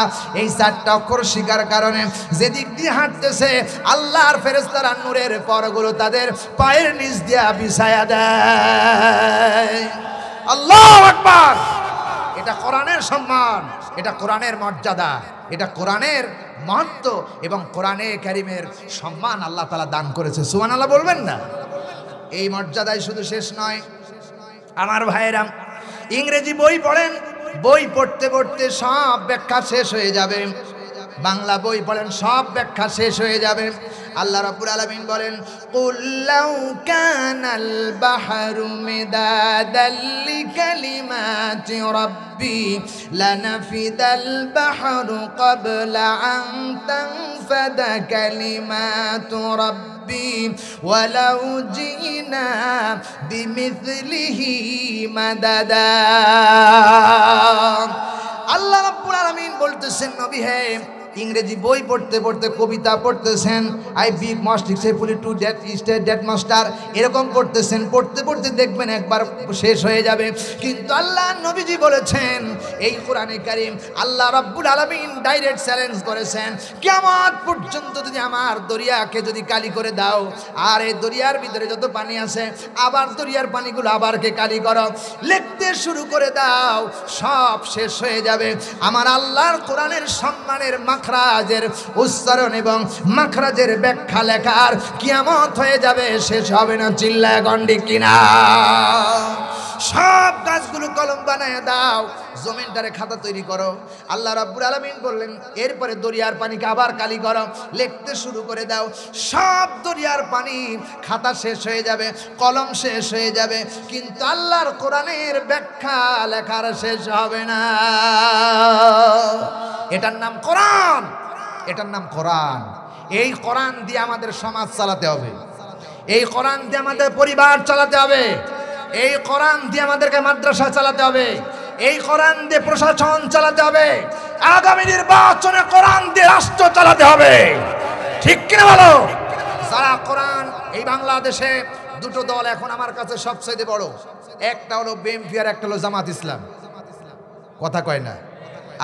এই 4টা অক্ষর শিখার কারণে যেদিক দিয়ে হাঁটতেছে আল্লাহর ফেরেশতারা নূরের পরগুলো তাদের পায়ের নিচ দিয়ে বিছায়া দেয়। আল্লাহু আকবার। এটা কোরআনের সম্মান, এটা কোরআনের মর্যাদা, এটা কোরআনের মহত্ব এবং কোরআনে কারীমের সম্মান আল্লাহ তাআলা দান করেছে। সুবহানাল্লাহ বলবেন না? এই মর্যাদায় শুধু শেষ নয় আমার ভাইয়েরা, ইংরেজি বই পড়েন, বই পড়তে পড়তে সব ব্যাখ্যা শেষ হয়ে যাবে। বাংলা বই পড়েন, সব ব্যাখ্যা শেষ হয়ে যাবে। আল্লাহ রাব্বুল আলামিন বলেন কুল লাউ কানাল বাহরু মিদাদাল লিকালিমাতি রাব্বি লানাফিদাল বাহরু ক্বাবলা আন তানফাদা কালিমাতু রাব্বি ওয়ালাউ জিনা বিমিথলিহি মাদাদা। আল্লাহ রাব্বুল আলামিন বলতেছেন নবী হে, ইংরেজি বই পড়তে পড়তে কবিতা পড়তেছেন, I big must exactly to that state that master, এরকম পড়তেছেন, পড়তে পড়তে দেখবেন একবার শেষ হয়ে যাবে। কিন্তু আল্লাহ নবীজি বলেছেন এই কোরআনে কারীম আল্লাহ রাব্বুল আলামিন ডাইরেক্ট চ্যালেঞ্জ করেছেন, কিয়ামত পর্যন্ত যদি আমার দরিয়াকে যদি কালি করে দাও, আর এই দরিয়ার ভিতরে যত পানি আছে আবার দরিয়ার পানিগুলো আবারকে কালি করো, লিখতে শুরু করে দাও, সব শেষ হয়ে যাবে। আমার আল্লাহর কোরআনের সম্মানের মাখরাজের উচ্চারণ এবং মাখরাজের ব্যাখ্যা লেখার কিয়ামত হয়ে যাবে, শেষ হবে না। চিল্লায় গন্ডি কিনা? সব গাছগুলো কলম বানায় দাও, জমিনটারে খাতা তৈরি করো। আল্লাহ রাব্বুল আলামিন বললেন এরপরে দরিয়ার পানিকে আবার কালি করো, লিখতে শুরু করে দাও। সব দরিয়ার পানি খাতা শেষ হয়ে যাবে, কলম শেষ হয়ে যাবে, কিন্তু আল্লাহর কোরআনের ব্যাখ্যা লেখার শেষ হবে না। এটার নাম কোরআন, এটার নাম কোরআন। এই কোরআন দিয়ে আমাদের সমাজ চালাতে হবে, এই কোরআন দিয়ে আমাদের পরিবার চালাতে হবে, এই কোরআন দিয়ে আমাদেরকে মাদ্রাসা চালাতে হবে, এই কোরআন দিয়ে প্রশাসন চালাতে হবে, আগামী নির্বাচনে কোরআন দিয়ে রাষ্ট্র চালাতে হবে। ঠিক কিনা বলো? যারা কোরআন, এই বাংলাদেশে দুটো দল এখন আমার কাছে সবচেয়ে বড়, একটা হলো বিএনপি আর একটা হলো জামাত ইসলাম। কথা কয় না?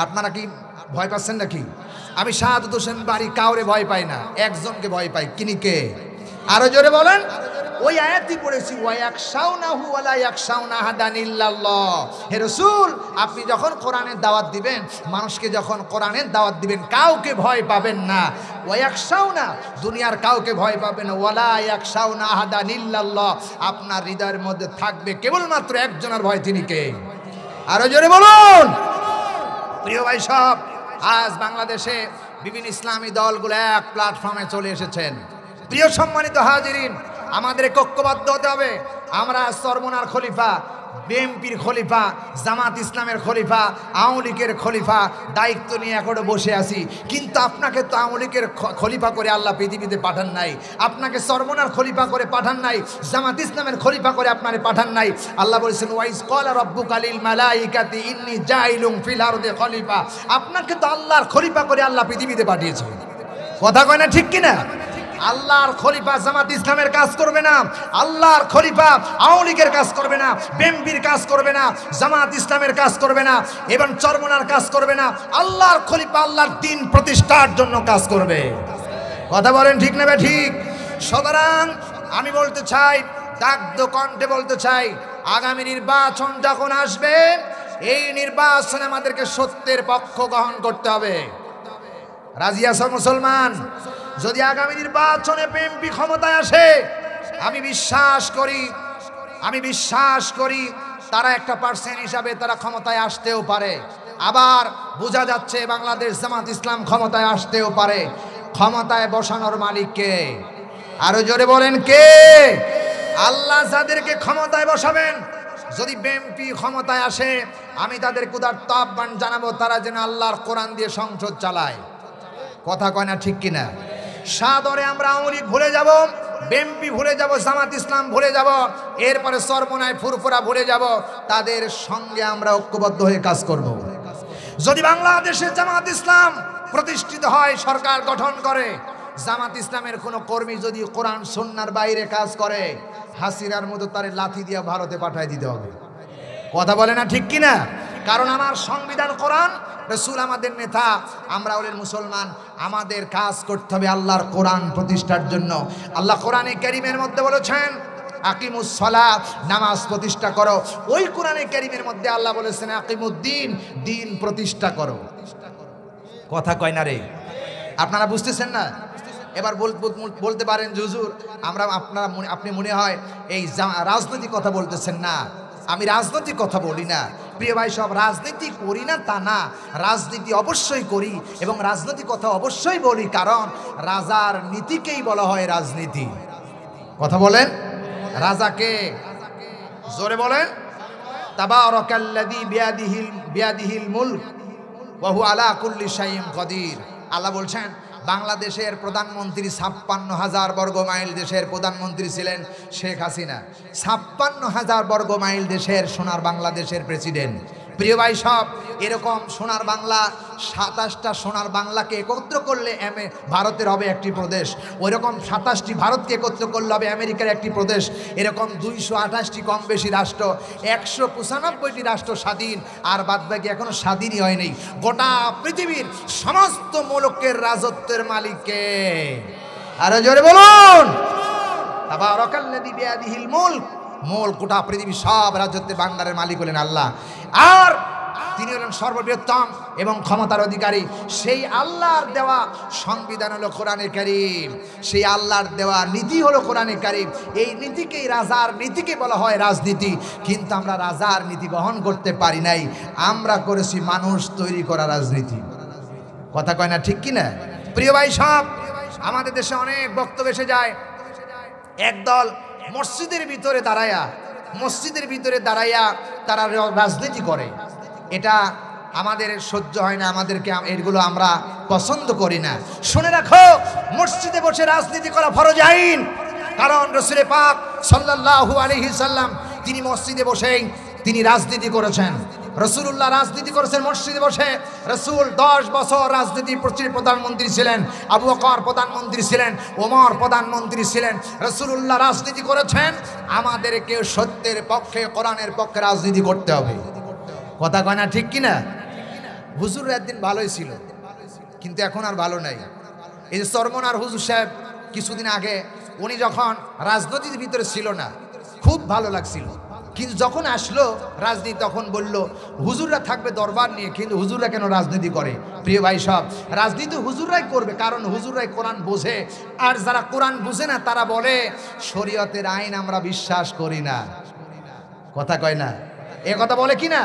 আপনারা কি ভয় পাচ্ছেন নাকি? আমি শাহাদত হোসেন বাড়ি কাউরে ভয় পাই না, একজনকে ভয় পাই। কিনি? কে? আরো জোরে বলেন। ওই আয়াতই পড়েছি, ওয়ায়াকশাউনাহু ওয়ালা ইয়াকশাউনা আহাদান ইল্লাল্লাহ। হে রাসূল, আপনি যখন কোরআনের দাওয়াত দিবেন, মানুষকে যখন কোরআনের দাওয়াত দিবেন, কাউকে ভয় পাবেন না। ওয়ায়াকশাউনা, দুনিয়ার কাউকে ভয় পাবেন না। ওয়ালা ইয়াকশাউনা আহাদান ইল্লাল্লাহ, আপনার হৃদয়ের মধ্যে থাকবে কেবলমাত্র একজনের ভয়, তিনি কে? আরো জোরে বলুন। প্রিয় ভাই সব, আজ বাংলাদেশে বিভিন্ন ইসলামী দলগুলো এক প্ল্যাটফর্মে চলে এসেছেন। প্রিয় সম্মানিত হাজিরিন, আমাদের ঐক্যবদ্ধ হতে হবে। আমরা চরমনার খলিফা, বিএনপির খলিফা, জামাত ইসলামের খলিফা, আওয়ামী লীগের খলিফা দায়িত্ব নিয়ে এখনো বসে আছি, কিন্তু আপনাকে তো আওয়ামী লীগের খলিফা করে আল্লাহ পৃথিবীতে পাঠান নাই, আপনাকে চরমনার খলিফা করে পাঠান নাই, জামাত ইসলামের খলিফা করে আপনারে পাঠান নাই। আল্লাহ বলেছেন ওয়াইজ ক্বালা রাব্বুকা লিল মালাইকাতি ইন্নী জাইলুন ফিল আরদি খলিফা। আপনাকে তো আল্লাহর খলিফা করে আল্লাহ পৃথিবীতে পাঠিয়েছে। কথা কয় না? ঠিক কিনা? আল্লাহর খলিফা জামাত ইসলামের কাজ করবে না, আল্লাহর খলিফা আওয়ামী লীগের কাজ করবে না, বিএনপির কাজ করবে না, জামাত ইসলামের কাজ করবে না, এবং চরমনার কাজ করবে না। আল্লাহর খলিফা আল্লাহর দ্বীন প্রতিষ্ঠার জন্য কাজ করবে। কথা বলেন ঠিক না? ঠিক। সুতরাং আমি বলতে চাই, দাগ্ধ কণ্ঠে বলতে চাই, আগামী নির্বাচন যখন আসবে, এই নির্বাচনে আমাদেরকে সত্যের পক্ষ গ্রহণ করতে হবে। রাজি আছো মুসলমান? যদি আগামী নির্বাচনে বিএনপি ক্ষমতায় আসে, আমি বিশ্বাস করি তারা একটা পার্সেন্ট হিসাবে তারা ক্ষমতায় আসতেও পারে। আবার বোঝা যাচ্ছে বাংলাদেশ জামাত ইসলাম ক্ষমতায় আসতেও পারে। ক্ষমতায় বসানোর মালিক কে? আরো জোরে বলেন কে? আল্লাহ যাদেরকে ক্ষমতায় বসাবেন। যদি বিএনপি ক্ষমতায় আসে, আমি তাদের উদাত্ত আহ্বান জানাবো, তারা যেন আল্লাহর কোরআন দিয়ে সংসদ চালায়। কথা কয় না? ঠিক কিনা? সাদরে আমরা আওয়ামী লীগ ভুলে যাব, বিএনপি ভুলে যাব, জামাত ইসলাম ভুলে যাব, এরপরে চরমনায় ফুরফুরা ভুলে যাব। তাদের সঙ্গে আমরা ঐক্যবদ্ধ হয়ে কাজ করব। যদি বাংলাদেশে জামাত ইসলাম প্রতিষ্ঠিত হয়, সরকার গঠন করে, জামাত ইসলামের কোনো কর্মী যদি কোরআন সুন্নাহর বাইরে কাজ করে, হাসিনার মতো তারে লাথি দিয়ে ভারতে পাঠায় দিতে হবে। কথা বলে না? ঠিক কিনা? কারণ আমার সংবিধান কোরআন, রাসূল আমাদের নেতা, আমরা হলেন মুসলমান। আমাদের কাজ করতে হবে আল্লাহর কোরআন প্রতিষ্ঠার জন্য। আল্লাহ কোরআনে কারীমের মধ্যে বলেছেন আকিমুস সালাত, নামাজ প্রতিষ্ঠা করো। ওই কোরআনে কারীমের মধ্যে আল্লাহ বলেছেন আকিমুদ্দিন, দিন প্রতিষ্ঠা করো। কথা কয় না রে? আপনারা বুঝতেছেন না? এবার বলতে পারেন যে হুজুর, আপনি মনে হয় এই রাজনৈতিক কথা বলতেছেন। না, আমি রাজনৈতিক কথা বলি না। প্রিয় ভাই সব, রাজনীতি করি না তা না, রাজনীতি অবশ্যই করি এবং রাজনৈতিক কথা অবশ্যই বলি, কারণ রাজার নীতিকেই বলা হয় রাজনীতি। কথা বলেন। রাজাকে জোরে বলেন। তাবারাকাল্লাযী বিয়াদিহিল মুলক ওয়া হুয়া আলা কুল্লি শাইইন কাদির। আল্লাহ বলছেন বাংলাদেশের প্রধানমন্ত্রী ৫৬,০০০ বর্গ মাইল দেশের প্রধানমন্ত্রী ছিলেন শেখ হাসিনা। ৫৬,০০০ বর্গ মাইল দেশের সোনার বাংলাদেশের প্রেসিডেন্ট। প্রিয় ভাই সব, এরকম সোনার বাংলা ২৭টা সোনার বাংলাকে একত্র করলে ভারতের হবে একটি প্রদেশ। ওইরকম ২৭টি ভারতকে একত্র করলে হবে আমেরিকার একটি প্রদেশ। এরকম ২২৮টি কম বেশি রাষ্ট্র, ১৯৫টি রাষ্ট্র স্বাধীন, আর বাদবাকি এখনো স্বাধীনই হয়নি। গোটা পৃথিবীর সমস্ত মুলুকের রাজত্বের মালিককে। আরো জোরে বলুন। তাবারাকাল্লাযী বিয়াদিহিল মুলক, গোটা পৃথিবী সব রাজত্বের ভান্ডারের মালিক হলেন আল্লাহ। আর তিনি হলেন সর্ববৃহত্তম এবং ক্ষমতার অধিকারী। সেই আল্লাহর দেওয়া সংবিধান হলো কোরআনে কারীম, সেই আল্লাহর দেওয়া নীতি হলো কোরআনে কারীম। এই নীতিকেই রাজার নীতিকে বলা হয় রাজনীতি। কিন্তু আমরা রাজার নীতি গ্রহণ করতে পারি নাই, আমরা করেছি মানুষ তৈরি করা রাজনীতি। কথা কয় না, ঠিক কি না? প্রিয় ভাই সব, আমাদের দেশে অনেক বক্তব্য এসে যায়, একদল মসজিদের ভিতরে দাঁড়াইয়া তারা রাজনীতি করে। এটা আমাদের সহ্য হয় না, আমাদেরকে এগুলো আমরা পছন্দ করি না। শুনে রাখো, মসজিদে বসে রাজনীতি করা ফরজ আইন। কারণ রাসূল পাক সাল্লাল্লাহু আলাইহি সাল্লাম তিনি মসজিদে বসেই তিনি রাজনীতি করেছেন। রাসূলুল্লাহ রাজনীতি করেছেন মসজিদে বসে। রাসূল 10 বছর রাজনীতি প্রধানমন্ত্রী ছিলেন, আবু বকর প্রধানমন্ত্রী ছিলেন, ওমর প্রধানমন্ত্রী ছিলেন। রাসূলুল্লাহ রাজনীতি করেছেন। আমাদেরকে সত্যের পক্ষে, কোরআনের পক্ষে রাজনীতি করতে হবে। কথা কয় না, ঠিক কি না? হুজুর একদিন ভালোই ছিল, কিন্তু এখন আর ভালো নাই। এই যে চরমনার হুজুর সাহেব কিছুদিন আগে, উনি যখন রাজনীতির ভিতরে ছিল না, খুব ভালো লাগছিল, কিন্তু যখন আসলো রাজনীতি তখন বলল হুজুররা থাকবে দরবার নিয়ে, কিন্তু হুজুররা কেন রাজনীতি করে? প্রিয় ভাই সব, রাজনীতি হুজুররাই করবে, কারণ হুজুররাই কোরআন বোঝে। আর যারা কোরআন বুঝে না তারা বলে শরীয়তের আইন আমরা বিশ্বাস করি না। কথা কয় না? এ কথা বলে কি না?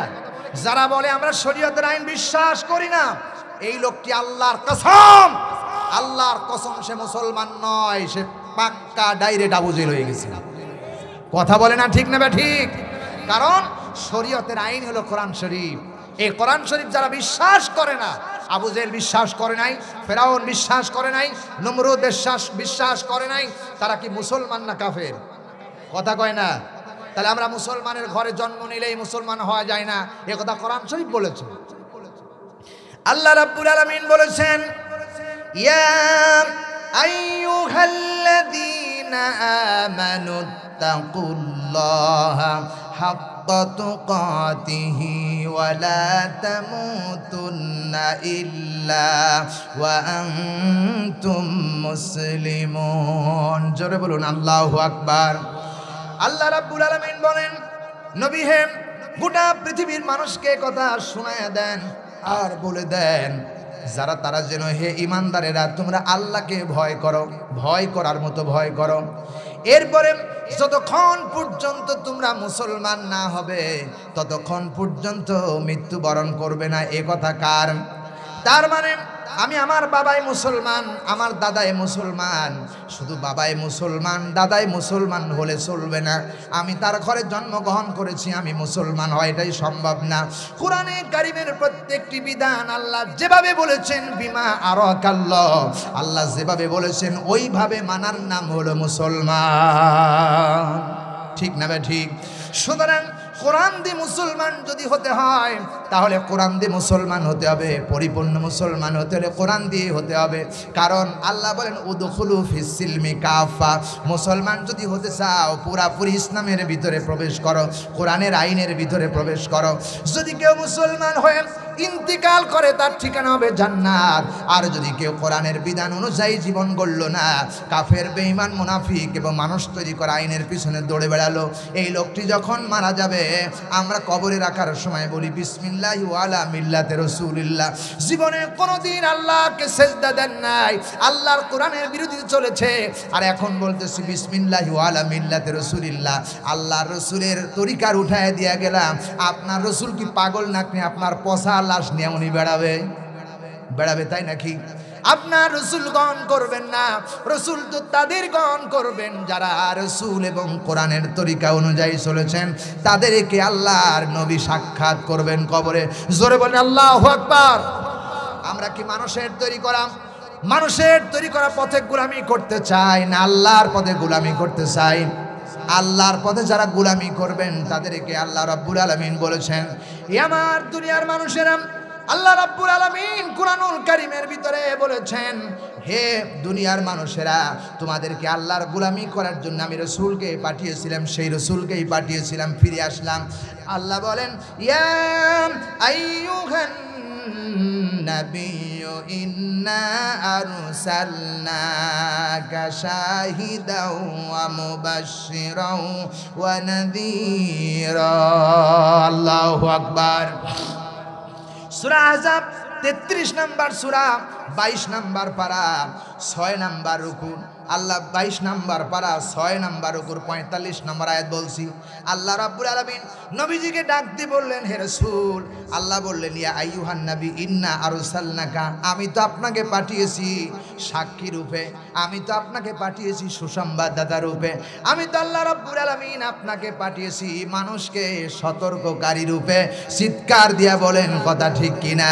যারা বলে আমরা শরীয়তের আইন বিশ্বাস করি না, এই লোকটি আল্লাহর কসম সে মুসলমান নয়, সে পাক্কা ডাইরেক্ট আবুজেল হয়ে গেছে। কথা বলে না, ঠিক না বে ঠিক? কারণ শরীয়তের আইন হলো কোরআন শরীফ। এই কোরআন শরীফ যারা বিশ্বাস করে না, আবু জেহেল বিশ্বাস করে নাই, ফেরাউন বিশ্বাস করে নাই, নমরুদ বিশ্বাস করে নাই, তারা কি মুসলমান না কাফের? কথা কয় না? তাহলে আমরা মুসলমানের ঘরে জন্ম নিলেই মুসলমান হওয়া যায় না, এ কথা কোরআন শরীফ বলেছে। আল্লাহ রাব্বুল আলামিন বলেছেন, ইয়া আইয়ুহাল্লাযীনা আমানু তাকুল্লাহা হাক্কা তুকাতিহি ওয়া লা তামুতুন্না ইল্লা ওয়া আনতুম মুসলিমুন। জোরে বলুন আল্লাহু আকবার। আল্লাহ রাব্বুল আলামিন বলেন, নবী হে, গোটা পৃথিবীর মানুষকে কথা শোনায়া দেন আর বলে দেন, যারা তারা যেন, হে ইমানদারেরা, তোমরা আল্লাহকে ভয় করো, ভয় করার মতো ভয় করো। এরপরে যতক্ষণ পর্যন্ত তোমরা মুসলমান না হবে ততক্ষণ পর্যন্ত মৃত্যুবরণ করবে না। এ কথা কার? তার মানে আমি, আমার বাবাই মুসলমান, আমার দাদাই মুসলমান, শুধু বাবাই মুসলমান দাদাই মুসলমান হলে চলবে না। আমি তার ঘরে জন্মগ্রহণ করেছি, আমি মুসলমান হয় এটাই সম্ভব না। কোরআনে কারিমের প্রত্যেকটি বিধান আল্লাহ যেভাবে বলেছেন, বিমা আরাকাল্লাহ, আল্লাহ যেভাবে বলেছেন ওইভাবে মানার নাম হলো মুসলমান। ঠিক না বে ঠিক? সুতরাং কোরআন দিয়ে মুসলমান যদি হতে হয় তাহলে কোরআন দিয়ে মুসলমান হতে হবে, পরিপূর্ণ মুসলমান হতে হলে কোরআন দিয়ে হতে হবে। কারণ আল্লাহ বলেন, উদখুলু ফিস সিলমি কাফা, মুসলমান যদি হতে চাও পুরাপুরি ইসলামের ভিতরে প্রবেশ করো, কোরআনের আইনের ভিতরে প্রবেশ করো। যদি কেউ মুসলমান হয়ে ইন্তিকাল করে তার ঠিকানা হবে জান্নাত। আর যদি কেউ কোরআনের বিধান অনুযায়ী জীবন গড়ল না, কাফের, বেঈমান, মুনাফিক এবং মানুষ তৈরি করা আইনের পিছনে দৌড়ে বেড়ালো, এই লোকটি যখন মারা যাবে আমরা কবরে রাখার সময় বলি বিসমিল্লাহি ওয়া আলা মিল্লাতি রাসূলিল্লাহ। জীবনে কোনোদিন আল্লাহকে সেজদা দেন নাই, আল্লাহর কোরআনের বিরোধিতা চলেছে, আর এখন বলতেছি বিসমিল্লাহি ওয়া আলা মিল্লাতি রাসূলিল্লাহ, আল্লাহর রাসূলের তরিকার উঠায় দিয়া গেলাম। আপনার রাসূল কি পাগল নাকি? আপনার পচা লাশ নিয়ে উনি বেড়াবে, তাই নাকি? আপনার রসুল গ্রহণ করবেন না, রসুল তো তাদের গ্রহণ করবেন যারা রসুল এবং কোরআনের তরিকা অনুযায়ী চলেছেন, তাদেরকে আল্লাহর নবী সাক্ষাৎ করবেন কবরে। জোরে বলেন আল্লাহু আকবার। আমরা কি মানুষের তৈরি করা পথে গোলামি করতে চাই না আল্লাহর পথে গোলামি করতে চাই? আল্লাহর পথে যারা গোলামি করবেন তাদেরকে আল্লাহ রাব্বুল আলামিন বলেছেন, এ আমার দুনিয়ার মানুষেরা, আল্লাহ রাব্বুল আলামিন কুরআনুল কারীমের ভিতরে বলেছেন, হে দুনিয়ার মানুষেরা, তোমাদেরকে আল্লাহর গোলামি করার জন্য আমি রাসূলকে পাঠিয়েছিলাম, সেই রাসূলকেই পাঠিয়েছিলাম, ফিরে আসলাম। আল্লাহ বলেন, ইয়া আইয়ুহান নাবিয়্যু ইন্না আরসালনাকা শাহিদাও ওয়া মুবাশশিরাও ওয়া নাযীরা। আল্লাহু আকবার। সূরা আহজাব 33 নম্বর সূরা 22 নম্বর পারা 6 নম্বর রুকু আল্লাহ 22 নম্বর পারা 6 নম্বর রুকুর 45 নম্বর আয়াত বলছি আল্লাহ রাব্বুল আলামিন নবীজিকে ডাক দিয়ে বললেন হে রাসূল আল্লাহ বললেন ইয়া আইয়ুহান নবী ইন্না আরসালনাকা আমি তো আপনাকে পাঠিয়েছি সাক্ষী রূপে আমি তো আপনাকে পাঠিয়েছি সুসংবাদদাতা রূপে আমি তো আল্লাহ রাব্বুল আলামিন আপনাকে পাঠিয়েছি মানুষকে সতর্ককারী রূপে চিৎকার দিয়া বলেন কথা ঠিক কিনা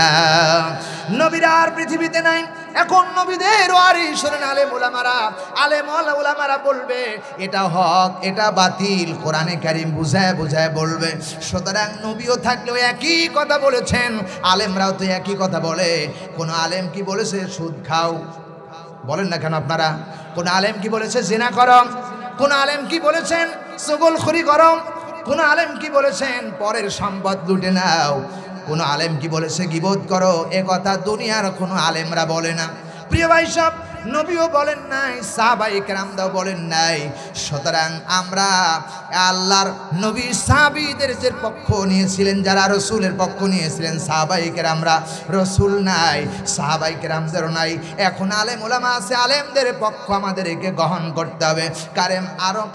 নবীরা আর পৃথিবীতে নাই এখন নবীদের ওয়ারিস শোনেন আলেম ওলামারা বলবে এটা হক এটা বাতিল কোরআনে কারীম বুঝায় বুঝায় বলবে সুতরাং নবীও থাকলেও একই কথা বলেছেন আলেমরাও তো একই কথা বলে কোন আলেম কি বলেছে সুদ খাও বলেন না কেন আপনারা কোন আলেম কি বলেছে জিনা করো কোন আলেম কি বলেছেন চগলখড়ি করো কোন আলেম কি বলেছেন পরের সম্পদ লুটে নাও কোন আলেম কি বলেছে গীবত করো এ কথা দুনিয়ার কোন আলেমরা বলে না প্রিয় ভাই সব নবীও বলেন নাই সাহাবায়ে কেরামরাও বলেন নাই সুতরাং আমরা আল্লাহর নবী সাহাবীদের যে পক্ষ নিয়েছিলেন যারা রাসূলের পক্ষ নিয়েছিলেন সাহাবায়ে কেরামরা রাসূল নাই সাহাবায়ে কেরামদেরও নাই এখন আলেম ওলামা আছে আলেমদের পক্ষ আমাদেরকে গ্রহণ করতে হবে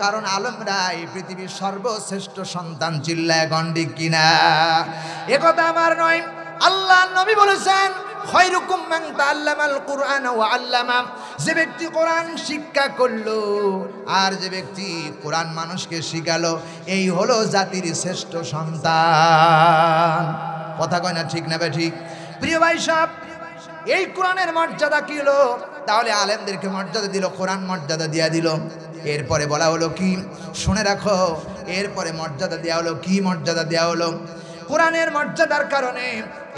কারণ আলেমরা এই পৃথিবীর সর্বশ্রেষ্ঠ সন্তান চিল্লায় গন্ডি কিনা এ কথা আমার নয় আল্লাহ নবী বলেছেন খায়রুকুম মান তাআল্লামাল কুরআন ওয়া আল্লামা যে ব্যক্তি কোরআন শিক্ষা করলো আর যে ব্যক্তি কোরআন মানুষকে শিখালো এই হলো জাতির শ্রেষ্ঠ সন্তান কথা কয় না ঠিক না বে ঠিক প্রিয় ভাই সাহেব এই কোরআনের মর্যাদা কি হলো তাহলে আলেমদেরকে মর্যাদা দিল কোরআন মর্যাদা দিয়া দিল এরপরে বলা হলো কি শুনে রাখো এরপরে মর্যাদা দেওয়া হলো কি মর্যাদা দেওয়া হলো কোরআনের মর্যাদার কারণে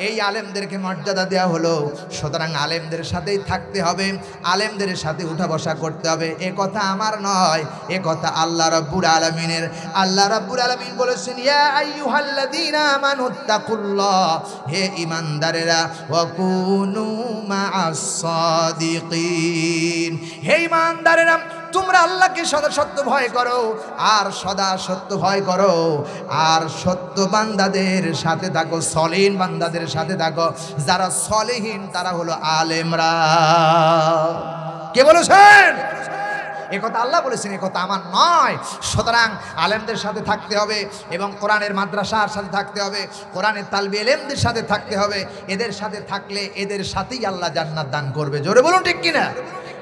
এই আলেমদেরকে মর্যাদা দেওয়া হলো সুতরাং আলেমদের সাথেই থাকতে হবে আলেমদের সাথে উঠা বসা করতে হবে এ কথা আমার নয় এ কথা আল্লাহ রাব্বুল আলামিনের আল্লাহ রাব্বুল আলামিন বলেছেন ইয়া আইয়ুহাল্লাযীনা আমানুত্তাকুল্লাহ হে ঈমানদারেরা ওয়া কুনু মা'আস সাদিকিন হে ঈমানদারেরা তোমরা আল্লাহকে সদা সত্য ভয় করো আর সদা সত্য ভয় করো আর সত্য বান্দাদের সাথে থাকো সলিহিন বান্দাদের সাথে থাকো যারা সলিহিন তারা হলো আলেমরা কে বলেছেন একথা আল্লাহ বলেছেন একথা আমার নয় সুতরাং আলেমদের সাথে থাকতে হবে এবং কোরআনের মাদ্রাসার সাথে থাকতে হবে কোরআনের তালবে ইলমদের সাথে থাকতে হবে এদের সাথে থাকলে এদের সাথেই আল্লাহ জান্নাত দান করবে জোরে বলুন ঠিক কিনা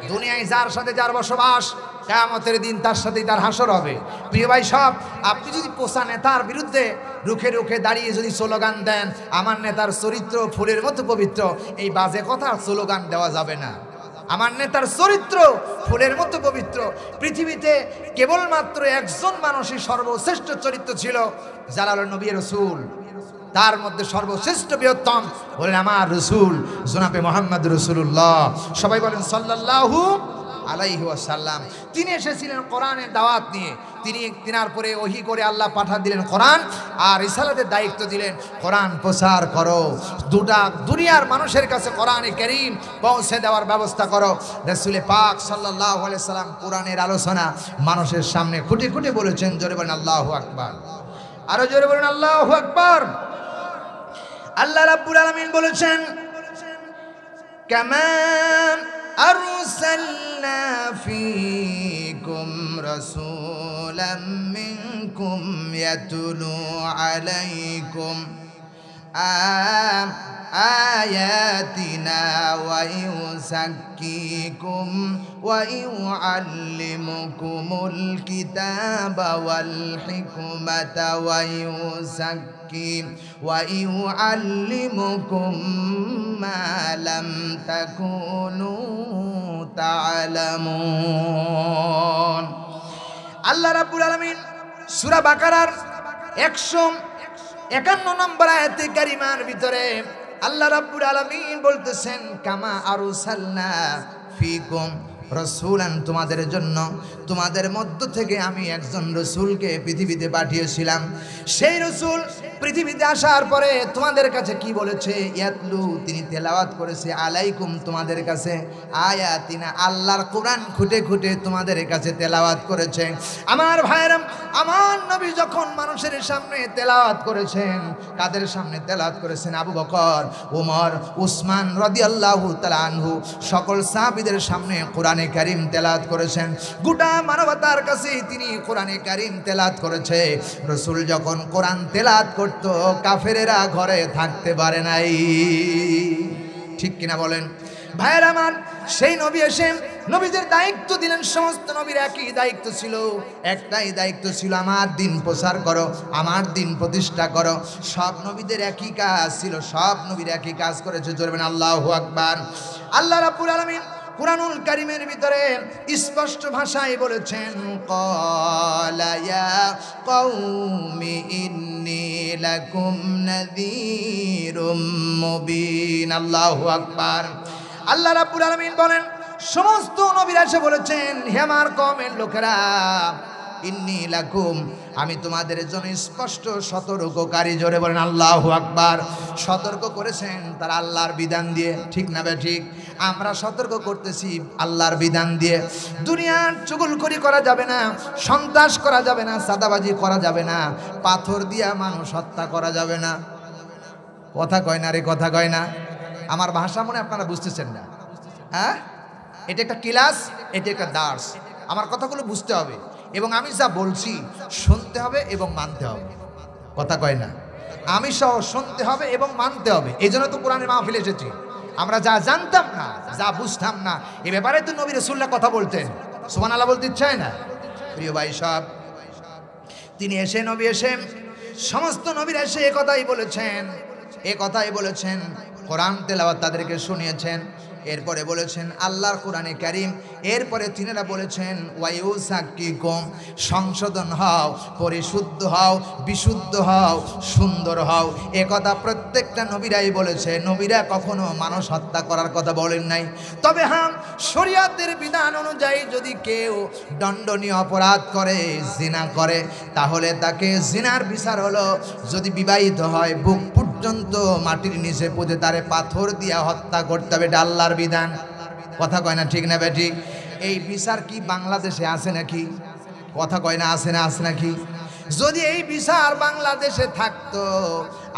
দুনিয়ায় যার সাথে যার বসবাস কিয়ামতের দিন তার সাথেই তার হাসর হবে প্রিয় ভাই সব আপনি যদি পোষা নেতার বিরুদ্ধে রুখে রুখে দাঁড়িয়ে যদি স্লোগান দেন আমার নেতার চরিত্র ফুলের মতো পবিত্র এই বাজে কথা স্লোগান দেওয়া যাবে না আমার নেতার চরিত্র ফুলের মতো পবিত্র পৃথিবীতে কেবলমাত্র একজন মানুষই সর্বশ্রেষ্ঠ চরিত্র ছিল যারা হলো নবী রাসূল তার মধ্যে সর্বশ্রেষ্ঠ বৃহত্তম বলেন আমার রাসূল জনাবে মুহাম্মদ রাসূলুল্লাহ সবাই বলেন সাল্লাল্লাহু আলাইহি ওয়াসাল্লাম তিনি এসেছিলেন কোরআনের দাওয়াত নিয়ে তিনার পরে ওহী করে আল্লাহ পাঠা দিলেন কোরআন আর রিসালাতের দায়িত্ব দিলেন কোরআন প্রচার করো দুনিয়ার মানুষের কাছে কোরআনে কারীম পৌঁছে দেওয়ার ব্যবস্থা করো রাসূল পাক সাল্লাল্লাহু আলাইহি সাল্লাম কোরআনের আলোচনা মানুষের সামনে খুঁটে খুঁটে বলেছেন জোরে বলেন আল্লাহু আকবার আরো জোরে বলেন আল্লাহু আকবার আল্লাহ রাব্বুল আলামিন বলেছেন কামা আরসালনা ফীকুম রাসূলাম মিনকুম ইয়াতলু আলাইকুম آياتنا ويزكيكم ويعلمكم الكتاب والحكمة ويعلمكم ما لم تكونوا تعلمون আল্লাহ রাব্বুল আলামিন সূরা বাকারার 151 নম্বর আয়াতে কারিমার ভিতরে আল্লাহ রাব্বুল আলামিন বলতেছেন কামা আরসালনা ফীকুম রাসূলান তোমাদের জন্য তোমাদের মধ্য থেকে আমি একজন রাসূলকে পৃথিবীতে পাঠিয়েছিলাম। সেই রাসূল পৃথিবীতে আসার পরে তোমাদের কাছে কি বলেছে? ইয়াতলু, তিনি তেলাওয়াত করেছে, আলাইকুম, তোমাদের কাছে, আয়াতিনা, আল্লাহর কোরআন খুঁটে খুঁটে তোমাদের কাছে তেলাওয়াত করেছে। আমার ভাইরা, আমার নবী যখন মানুষের সামনে তেলাওয়াত করেছেন, কাদের সামনে তেলাওয়াত করেছেন? আবু বকর, ওমর, উসমান রাদিয়াল্লাহু তাআলা আনহু, সকল সাহাবীদের সামনে কোরআনে কারীম তেলাওয়াত করেছেন। গোটা মানবতার কাছে তিনি কোরআনে কারীম তেলাওয়াত করেছে। রাসূল যখন কোরআন তেলাওয়াত করতো, কাফেরেরা ঘরে থাকতে পারে নাই। ঠিক কিনা বলেন ভাইয়ের আমার? সেই নবী এসে নবীদের দায়িত্ব দিলেন। সমস্ত নবীর একই দায়িত্ব ছিল, একটাই দায়িত্ব ছিল, আমার দিন প্রচার করো, আমার দিন প্রতিষ্ঠা করো। সব নবীদের একই কাজ ছিল, সব নবীর একই কাজ করেছে। জোরবেন আল্লাহু আকবার। আল্লাহ রাব্বুল আলামিন কুরআনুল কারীমের ভিতরে স্পষ্ট ভাষায় বলেছেন, ক্বালা ইয়া কওমি ইন্নী লাকুম নাযীরুম মুবিন। আল্লাহু আকবার। আল্লাহ রাব্বুল আলামিন বলেন, সমস্ত নবীরা এসে বলেছেন, হে আমার কওমের লোকেরা, ইন্নী লাকুম, আমি তোমাদের জন্য স্পষ্ট সতর্ককারী। জোরে বলেন আল্লাহু আকবার। সতর্ক করেছেন তারা আল্লাহর বিধান দিয়ে। ঠিক না বে ঠিক? আমরা সতর্ক করতেছি আল্লাহর বিধান দিয়ে। দুনিয়ার চুগলখড়ি করা যাবে না, সন্ত্রাস করা যাবে না, সাদাবাজি করা যাবে না, পাথর দিয়া মানুষ হত্যা করা যাবে না। কথা কয় না রে, কথা কয় না। আমার ভাষা মনে আপনারা বুঝতেছেন না? হ্যাঁ, এটা একটা ক্লাস, এটা একটা দার্স। আমার কথাগুলো বুঝতে হবে এবং আমি যা বলছি শুনতে হবে এবং মানতে হবে। কথা কয় না? আমি সহ শুনতে হবে এবং মানতে হবে। এই জন্য তো কোরআনের মাহফিল এসেছি। আমরা যা জানতাম না, যা বুঝতাম না, এ ব্যাপারে তো নবী রাসূলুল্লাহ কথা বলতেন। সুবহানাল্লাহ বলতে ইচ্ছা হয় না? প্রিয় ভাই সব, তিনি এসে, নবী এসে, সমস্ত নবীরা এসে এ কথাই বলেছেন, এ কথাই বলেছেন। কোরআন তেলাওয়াত তাদেরকে শুনিয়েছেন। এরপরে বলেছেন আল্লাহর কোরআনে কারীম। এরপরে তিনারা বলেছেন ওয়ায়ুসাক্কিকুম, সংশোধন হও, পরিশুদ্ধ হও, বিশুদ্ধ হও, সুন্দর হও। এ কথা প্রত্যেকটা নবীরাই বলেছে। নবীরা কখনো মানুষ হত্যা করার কথা বলেন নাই। তবে হ্যাঁ, শরীয়তের বিধান অনুযায়ী যদি কেউ দণ্ডনীয় অপরাধ করে, জিনা করে, তাহলে তাকে জিনার বিচার হলো, যদি বিবাহিত হয়, বুক পর্যন্ত মাটির নিচে পুঁতে তারে পাথর দিয়া হত্যা করতে হবে। এটা আল্লাহর বিধান। কথা কয় না? ঠিক না বেটি? এই বিচার কি বাংলাদেশে আছে নাকি? কথা কয় না? আছে না? আছে নাকি? যদি এই বিচার বাংলাদেশে থাকতো,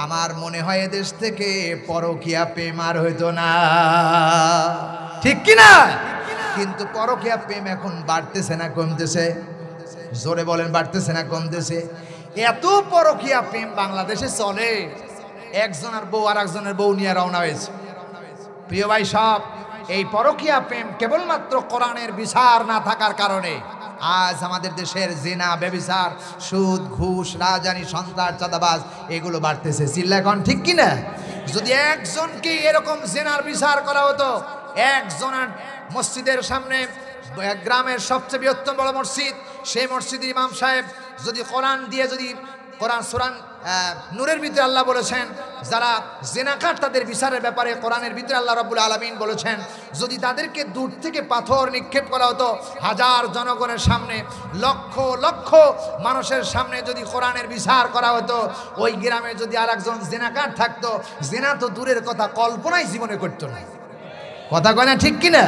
আমার মনে হয় দেশ থেকে পরকীয়া প্রেম আর হইতো না। ঠিক কি না? কিন্তু পরকীয়া প্রেম এখন বাড়তেছে না কমতেছে? জোরে বলেন, বাড়তেছে না কমতেছে? এত পরকীয়া প্রেম বাংলাদেশে চলে, একজনের বউ আর একজনের বউ নিয়ে রওনা হয়েছে। প্রিয় ভাই সব, এই পরকীয়া প্রেম কেবলমাত্র কোরআনের বিচার না থাকার কারণে আজ আমাদের দেশের জিনা, ব্যভিচার, সুদ, ঘুষ, রাজানি, সন্ত্রাস, চাঁদাবাজ এগুলো বাড়তেছে। চিল্লা এখন ঠিক কিনা? যদি একজনকে এরকম জিনার বিচার করা হতো, একজনের মসজিদের সামনে, গ্রামের সবচেয়ে বৃহত্তম বড় মসজিদ, সেই মসজিদের ইমাম সাহেব যদি কোরআন দিয়ে, যদি কোরআন সূরা নূরের ভিতরে আল্লাহ বলেছেন যারা জিনাকার তাদের বিচারের ব্যাপারে কোরআনের ভিতরে আল্লাহ রাব্বুল আলামিন বলেছেন, যদি তাদেরকে দূর থেকে পাথর নিক্ষেপ করা হতো, হাজার জনগণের সামনে, লক্ষ লক্ষ মানুষের সামনে যদি কোরআনের বিচার করা হতো, ওই গ্রামে যদি আর একজন জিনাকার থাকতো, জিনা তো দূরের কথা, কল্পনাই জীবনে করতো না। কথা কয় না ঠিক কিনা?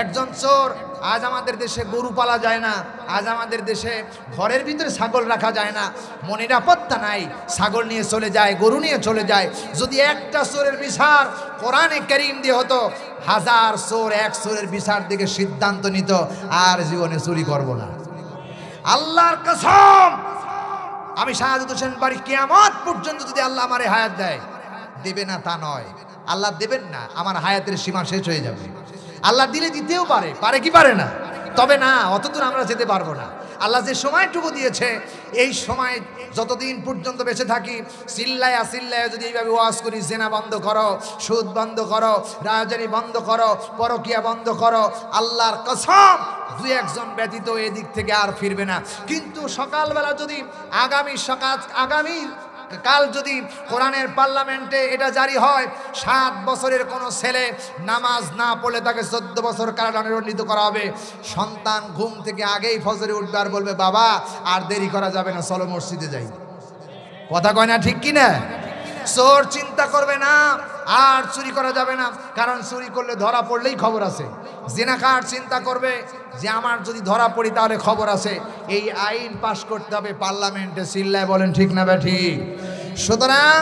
একজন চোর, আজ আমাদের দেশে গরু পালা যায় না, আজ আমাদের দেশে ঘরের ভিতরে ছাগল রাখা যায় না, মনে নিরাপত্তা নাই, ছাগল নিয়ে চলে যায়, গরু নিয়ে চলে যায়। যদি একটা চোরের বিচার কোরআনে কারীম দিয়ে হতো, হাজার চোর এক চোরের বিচার দিকে সিদ্ধান্ত নিত, আর জীবনে চুরি করব না। আল্লাহর কসম, আমি শাহাদাত হোসেন বাড়ি কিয়ামত পর্যন্ত যদি আল্লাহ আমারে হায়াত দেয়, দেবে না তা নয়, আল্লাহ দেবেন না, আমার হায়াতের সীমা শেষ হয়ে যাবে। আল্লাহ দিলে দিতেও পারে, পারে কি পারে না? তবে না, অতদূর আমরা যেতে পারবো না। আল্লাহ যে সময়টুকু দিয়েছে, এই সময় যতদিন পর্যন্ত বেঁচে থাকি, চিল্লায়া চিল্লায়া যদি এইভাবে ওয়াজ করি, জেনা বন্ধ করো, সুদ বন্ধ করো, রাজানি বন্ধ করো, পরকিয়া বন্ধ করো, আল্লাহর কসম দুই একজন ব্যতীত এদিক থেকে আর ফিরবে না। কিন্তু সকালবেলা যদি আগামী কাল যদি কোরআনের পার্লামেন্টে এটা জারি হয় 7 বছরের কোনো ছেলে নামাজ না পড়লে তাকে 14 বছর কারাদণ্ডে দণ্ডিত করা হবে। সন্তান ঘুম থেকে আগেই ফজরে উঠবে আর বলবে বাবা আর দেরি করা যাবে না, চলো মসজিদে যাই। কথা কয় না ঠিক কি না? চোর চিন্তা করবে না আর চুরি করা যাবে না, কারণ চুরি করলে ধরা পড়লেই খবর আছে। জিনাকার চিন্তা করবে যে আমার যদি ধরা পড়ি তাহলে খবর আছে। এই আইন পাশ করতে হবে পার্লামেন্টে, চিল্লায় বলেন ঠিক না ঠিক? সুতরাং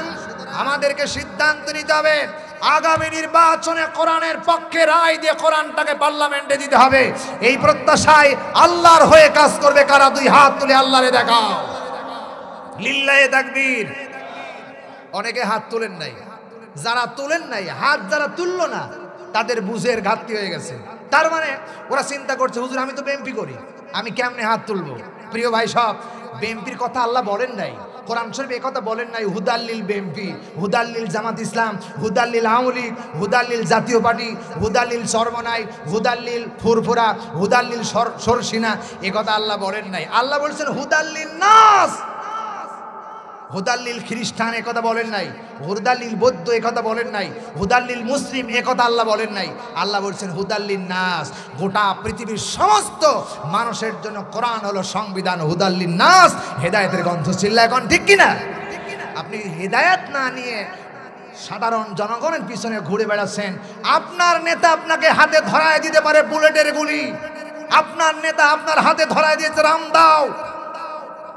আমাদেরকে সিদ্ধান্ত নিতে হবে আগামী নির্বাচনে কোরআনের পক্ষে রায় দিয়ে কোরআনটাকে পার্লামেন্টে দিতে হবে। এই প্রত্যাশায় আল্লাহর হয়ে কাজ করবে কারা? 2 হাত তুলে আল্লাহরে দেখাও, লিল্লাহে তাকবীর। অনেকে হাত তোলেন নাই, যারা তোলেন নাই, হাত যারা তুললো না তাদের বুঝের ঘাটতি হয়ে গেছে। তার মানে ওরা চিন্তা করছে হুজুর আমি তো বিএমপি করি, আমি কেমনে হাত তুলবো? প্রিয় ভাই সব, বিএমপির কথা আল্লাহ বলেন নাই, কোরআন শরীফ এই কথা বলেন নাই হুদাল্লিল বিএমপি, হুদাল্লিল জামাত ইসলাম, হুদাল্লিল আওয়ামী লীগ, হুদাল্লিল জাতীয় পার্টি, হুদাল্লিল চরমনাই, হুদাল্লিল ফুরফুরা, হুদাল্লিল সরসিনা, এ কথা আল্লাহ বলেন নাই। আল্লাহ বলছেন হুদাল্লিল নাস, হুদাল্লিল খ্রিস্টান এ কথা বলেন নাই, হুদাল্লিল বৌদ্ধ এ কথা বলেন নাই, হুদাল্লিল মুসলিম এ কথা আল্লাহ বলেন নাই। আল্লাহ বলছেন হুদাল্লিল নাস, গোটা পৃথিবীর সমস্ত মানুষের জন্য কোরআন হলো সংবিধান। হুদাল্লিল নাস, হেদায়েতের গ্রন্থ। চিল্লা এখন ঠিক কিনা? আপনি হেদায়েত না নিয়ে সাধারণ জনগণের পিছনে ঘুরে বেড়াচ্ছেন। আপনার নেতা আপনাকে হাতে ধরায় দিতে পারে বুলেটের গুলি, আপনার নেতা আপনার হাতে ধরায় দিয়েছে রামদাও,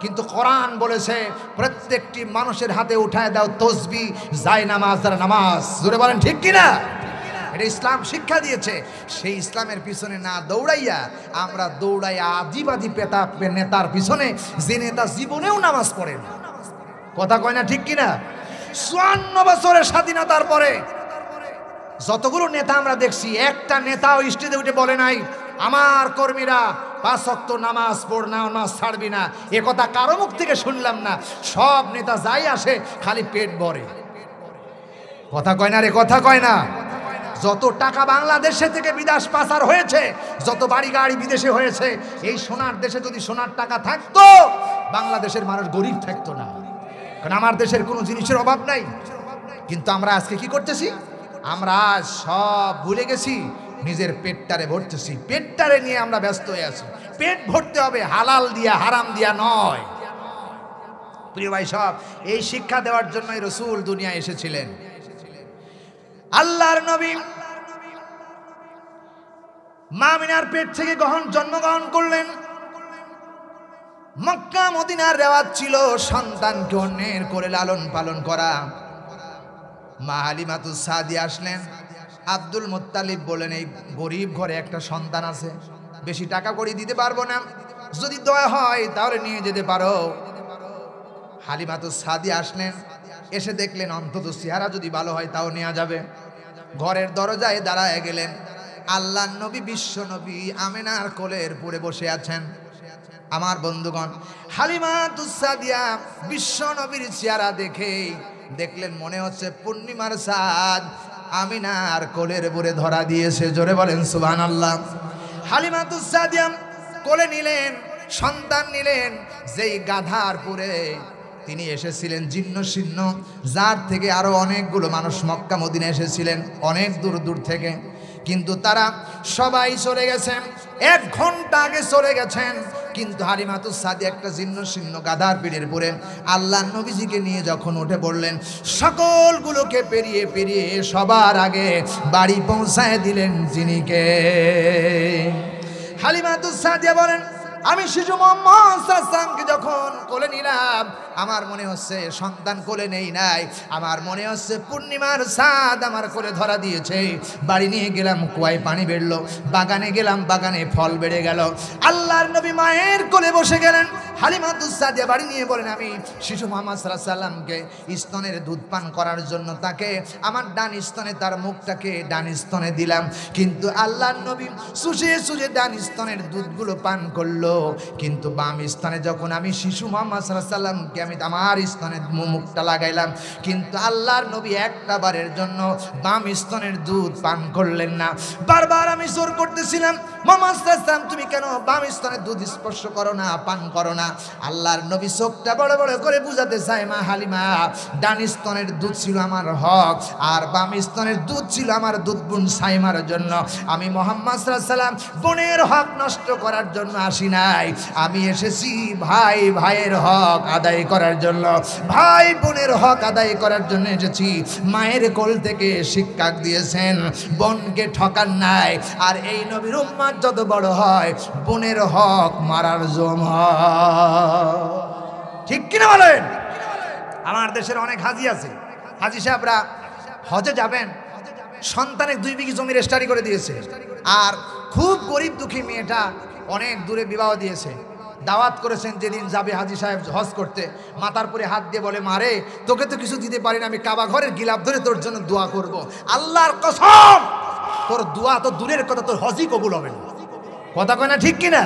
কিন্তু কোরআন বলেছে প্রত্যেকটি মানুষের হাতে উঠায় দাও তসবিহ, যায় নামাজ, যারা নামাজ। জোরে বলেন ঠিক কিনা? এটা ইসলাম শিক্ষা দিয়েছে। সেই ইসলামের পিছনে না দৌড়াইয়া আমরা দৌড়াই আদিবাদী পেতা নেতার পিছনে, যে নেতা জীবনেও নামাজ পড়েন। কথা কয় না ঠিক কিনা? 54 বছরের স্বাধীনতার পরে যতগুলো নেতা আমরা দেখছি, একটা নেতাও স্টেজে উঠে বলে নাই আমার কর্মীরা 5 ওয়াক্ত নামাজ পড় না, নামাজ ছাড়বি না। এ কথা কারো মুখ থেকে শুনলাম না। সব নেতা যাই আসে খালি পেট ভরে। কথা কয় না রে, কথা কয় না? যত টাকা বাংলাদেশে থেকে বিদেশ পাচার হয়েছে, যত বাড়ি গাড়ি বিদেশে হয়েছে, এই সোনার দেশে যদি সোনার টাকা থাকতো বাংলাদেশের মানুষ গরিব থাকতো না। কারণ আমার দেশের কোনো জিনিসের অভাব নাই। কিন্তু আমরা আজকে কি করতেছি? আমরা সব ভুলে গেছি, নিজের পেটটারে ভরতেছি, পেটটারে নিয়ে আমরা ব্যস্ত হয়ে আছি। পেট ভরতে হবে হালাল দিয়া, হারাম দিয়া নয়। প্রিয় ভাই সব, এই শিক্ষা দেওয়ার জন্যই রাসূল দুনিয়ায় এসেছিলেন। আল্লাহর নবী মা আমিনার পেট থেকে জন্মগ্রহণ করলেন। মক্কা মদিনার রেওয়াজ ছিল সন্তানকে অন্যের করে লালন পালন করা। মা হালিমাতুস সাদিয়া আসলেন। আব্দুল মুত্তালিব বলেন এই গরিব ঘরে একটা সন্তান আছে, বেশি টাকা করে দিতে পারবো না, যদি দয়া হয় তাহলে নিয়ে যেতে পারো। হালিমাতুস সাদিয়া আসলেন, এসে দেখলেন অন্তত চেহারা যদি ভালো হয় তাও নেওয়া যাবে। ঘরের দরজায় দাঁড়ায় গেলেন। আল্লাহর নবী বিশ্ব নবী আমিনার কোলের পড়ে বসে আছেন। আমার বন্ধুগণ, হালিমাতুস সাদিয়া বিশ্ব নবীর চেহারা দেখে দেখলেন মনে হচ্ছে পূর্ণিমার চাঁদ আমিনার কোলের পরে ধরা দিয়েছে। জোরে বলেন সুবহানাল্লাহ। হালিমাতুস সাদিয়া কোলে নিলেন, সন্তান নিলেন, যেই গাধার পরে তিনি এসেছিলেন জীর্ণ শীর্ণ, যার থেকে আরো অনেকগুলো মানুষ মক্কা মদিনা এসেছিলেন অনেক দূর দূর থেকে, কিন্তু তারা সবাই চলে গেছেন, 1 ঘন্টা আগে চলে গেছেন। কিন্তু হালিমাতুস সাদিয়া একটা জীর্ণ শীর্ণ গাধার পিঠের পরে আল্লাহর নবীজিকে নিয়ে যখন উঠে পড়লেন, সকলগুলোকে পেরিয়ে পেরিয়ে সবার আগে বাড়ি পৌঁছায় দিলেন যিনি কে। হালিমাতুস সাদিয়া বলেন আমি শিশু মুহাম্মদ সাল্লাল্লাহু আলাইহি ওয়াসাল্লামকে যখন কোলে নিলাম, আমার মনে হচ্ছে সন্তান কোলে নেই নাই, আমার মনে হচ্ছে পূর্ণিমার চাঁদ আমার কোলে ধরা দিয়েছে। বাড়ি নিয়ে গেলাম, কুয়ায় পানি বেরলো, বাগানে গেলাম, বাগানে ফল বেড়ে গেল। আল্লাহর নবী মায়ের কোলে বসে গেলেন। হালিমাতুস সাদিয়া বাড়ি নিয়ে বলেন আমি শিশু মুহাম্মদ সাল্লাল্লাহু আলাইহি ওয়াসাল্লামকে স্তনের দুধ পান করার জন্য তাকে আমার ডান স্তনে, তার মুখটাকে ডান স্তনে দিলাম, কিন্তু আল্লাহর নবী চুষে চুষে ডান স্তনের দুধগুলো পান করলো, কিন্তু বাম স্তনে যখন আমি শিশু মুহাম্মদ সাল্লাল্লাহু আলাইহি ওয়াসাল্লামকে আমি আমার স্তনে মুখটা লাগাইলাম, কিন্তু আল্লাহর নবী একটা বারের জন্য বাম স্তনের দুধ পান করলেন না। বারবার আমি জোর করতেছিলাম, মুহাম্মদ সাল্লাল্লাহু আলাইহি ওয়াসাল্লাম তুমি কেন বাম স্তনের দুধ স্পর্শ করো না, পান করো না? আল্লাহর নবী চোখটা বড় বড় করে বুঝাতে চায়, মা হালিমা, ডান স্তনের দুধ ছিল আমার হক, আর বাম স্তনের দুধ ছিল আমার দুধ বোন সাইমার জন্য। আমি মুহাম্মদ সাল্লাল্লাহু আলাইহি ওয়াসাল্লাম বোনের হক নষ্ট করার জন্য আসি নাই, আমি এসেছি ভাই ভাইয়ের হক আদায় করার জন্য, ভাই বোনের হক আদায় করার জন্য এসেছি। মায়ের কোল থেকে শিক্ষা দিয়েছেন বোনকে ঠকান নাই, আর এই নবীর উম্মত যত বড় হয় বোনের হক মারার জম হয়। ঠিক কিনা বলেন? আমার দেশের অনেক হাজি আছে, হাজি সাহেবরা হজে যাবেন, সন্তানের 2 বিঘি জমি রেজিস্ট্রি করে দিয়েছে, আর খুব গরিব দুঃখী মেয়েটা অনেক দূরে বিবাহ দিয়েছে। দাওয়াত করেছেন, যেদিন যাবে হাজি সাহেব হজ করতে, মাথার পরে হাত দিয়ে বলে, মারে তোকে তো কিছু দিতে পারি না, আমি কাবা ঘরের গিলাফ ধরে তোর জন্য দোয়া করব। আল্লাহর কসম, তোর দোয়া তো দূরের কথা, তোর হজই কবুল হবে না। কথা কয় না ঠিক কিনা?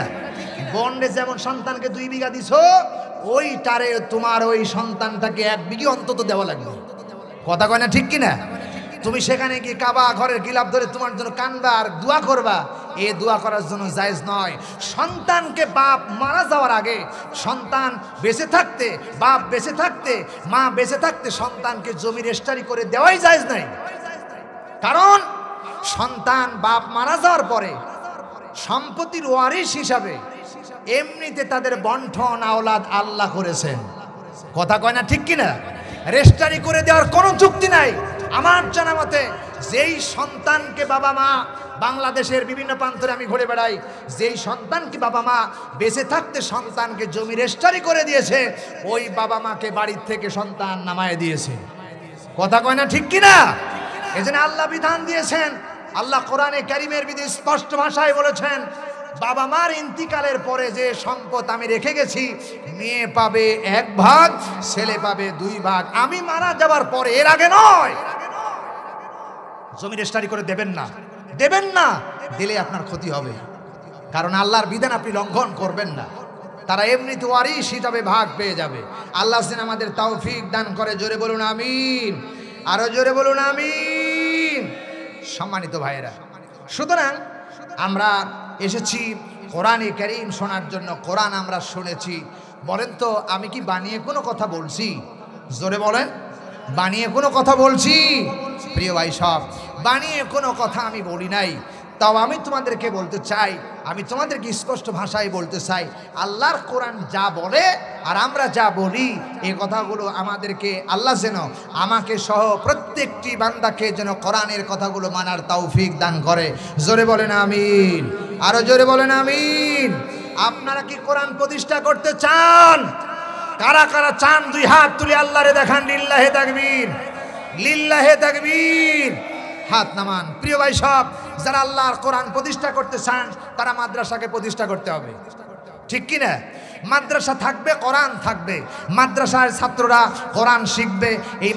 বন্ডে যেমন সন্তানকে 2 বিঘা দিছো, ওইটারে তোমার ওই সন্তানটাকে 1 বিঘি অন্তত দেওয়া লাগবে। কথা কয় না ঠিক কিনা? তুমি সেখানে গিয়ে কাবা ঘরের গিলাফ ধরে তোমার জন্য কানবা আর দোয়া করবা, এ দোয়া করার জন্য জায়েজ নয়। সন্তানকে বাপ মারা যাওয়ার আগে, সন্তান বেঁচে থাকতে, বাপ বেঁচে থাকতে, মা বেঁচে থাকতে সন্তানকে জমি রেজিস্ট্রি করে দেওয়াই জায়েজ নাই। কারণ সন্তান বাপ মারা যাওয়ার পরে সম্পত্তির ওয়ারিশ হিসাবে এমনিতে তাদের বন্টন আওলাদ আল্লাহ করেছেন। কথা কয় না ঠিক কিনা? রেজিস্ট্রি করে দেওয়ার কোনো যুক্তি নাই। আমার জানা মতে যেই সন্তানকে বাবা মা, বাংলাদেশের বিভিন্ন প্রান্তরে আমি ঘুরে বেড়াই, যেই সন্তানকে বাবা মা বেঁচে থাকতে সন্তানকে জমি রেজিস্ট্রি করে দিয়েছে, ওই বাবা মাকে বাড়ির থেকে সন্তান নামায় দিয়েছে। কথা কয় না ঠিক কিনা? এজন্য আল্লাহ বিধান দিয়েছেন, আল্লাহ কোরআনে কারীমের বিধি স্পষ্ট ভাষায় বলেছেন, বাবা মার ইন্তিকালের পরে যে সম্পদ আমি রেখে গেছি, মেয়ে পাবে 1 ভাগ, ছেলে পাবে 2 ভাগ। আমি মারা যাবার পরে, এর আগে নয়। জমি রেজিস্ট্রি করে দেবেন না, দেবেন না, দিলে আপনার ক্ষতি হবে, কারণ আল্লাহর বিধান আপনি লঙ্ঘন করবেন না। তারা এমনিতে ওয়ারিশ হিসাবে ভাগ পেয়ে যাবে। আল্লাহ যেন আমাদের তৌফিক দান করে। জোরে বলুন আমিন, আরো জোরে বলুন আমিন। সম্মানিত ভাইয়েরা, সুতরাং আমরা এসেছি কোরআনে কারীম শোনার জন্য। কোরআন আমরা শুনেছি। বলেন তো, আমি কি বানিয়ে কোনো কথা বলছি? জোরে বলেন, বানিয়ে কোনো কথা বলছি? প্রিয় ভাই সব, বানিয়ে কোনো কথা আমি বলি নাই। তাও আমি তোমাদেরকে বলতে চাই, আমি তোমাদেরকে স্পষ্ট ভাষায় বলতে চাই, আল্লাহর কোরআন যা বলে আর আমরা যা বলি, এই কথাগুলো আমাদেরকে আল্লাহ যেন আমাকে সহ প্রত্যেকটি বান্দাকে যেন কোরআনের কথাগুলো মানার তৌফিক দান করে। জোরে বলেন আমিন, আরো জোরে বলেন আমিন। আপনারা কি কোরআন প্রতিষ্ঠা করতে চান? কারা কারা চান 2 হাত তুলে আল্লাহরে দেখান। লিল্লাহে তাকবীর, লিল্লাহে তাকবীর। হাত নামান। প্রিয় ভাই সব, যারা আল্লাহর কোরআন প্রতিষ্ঠা করতে চান তারা মাদ্রাসাকে প্রতিষ্ঠা করতে হবে। ঠিক কি না? মাদ্রাসা থাকবে, কোরআন থাকবে, মাদ্রাসার ছাত্ররা কোরআন শিখবে। এই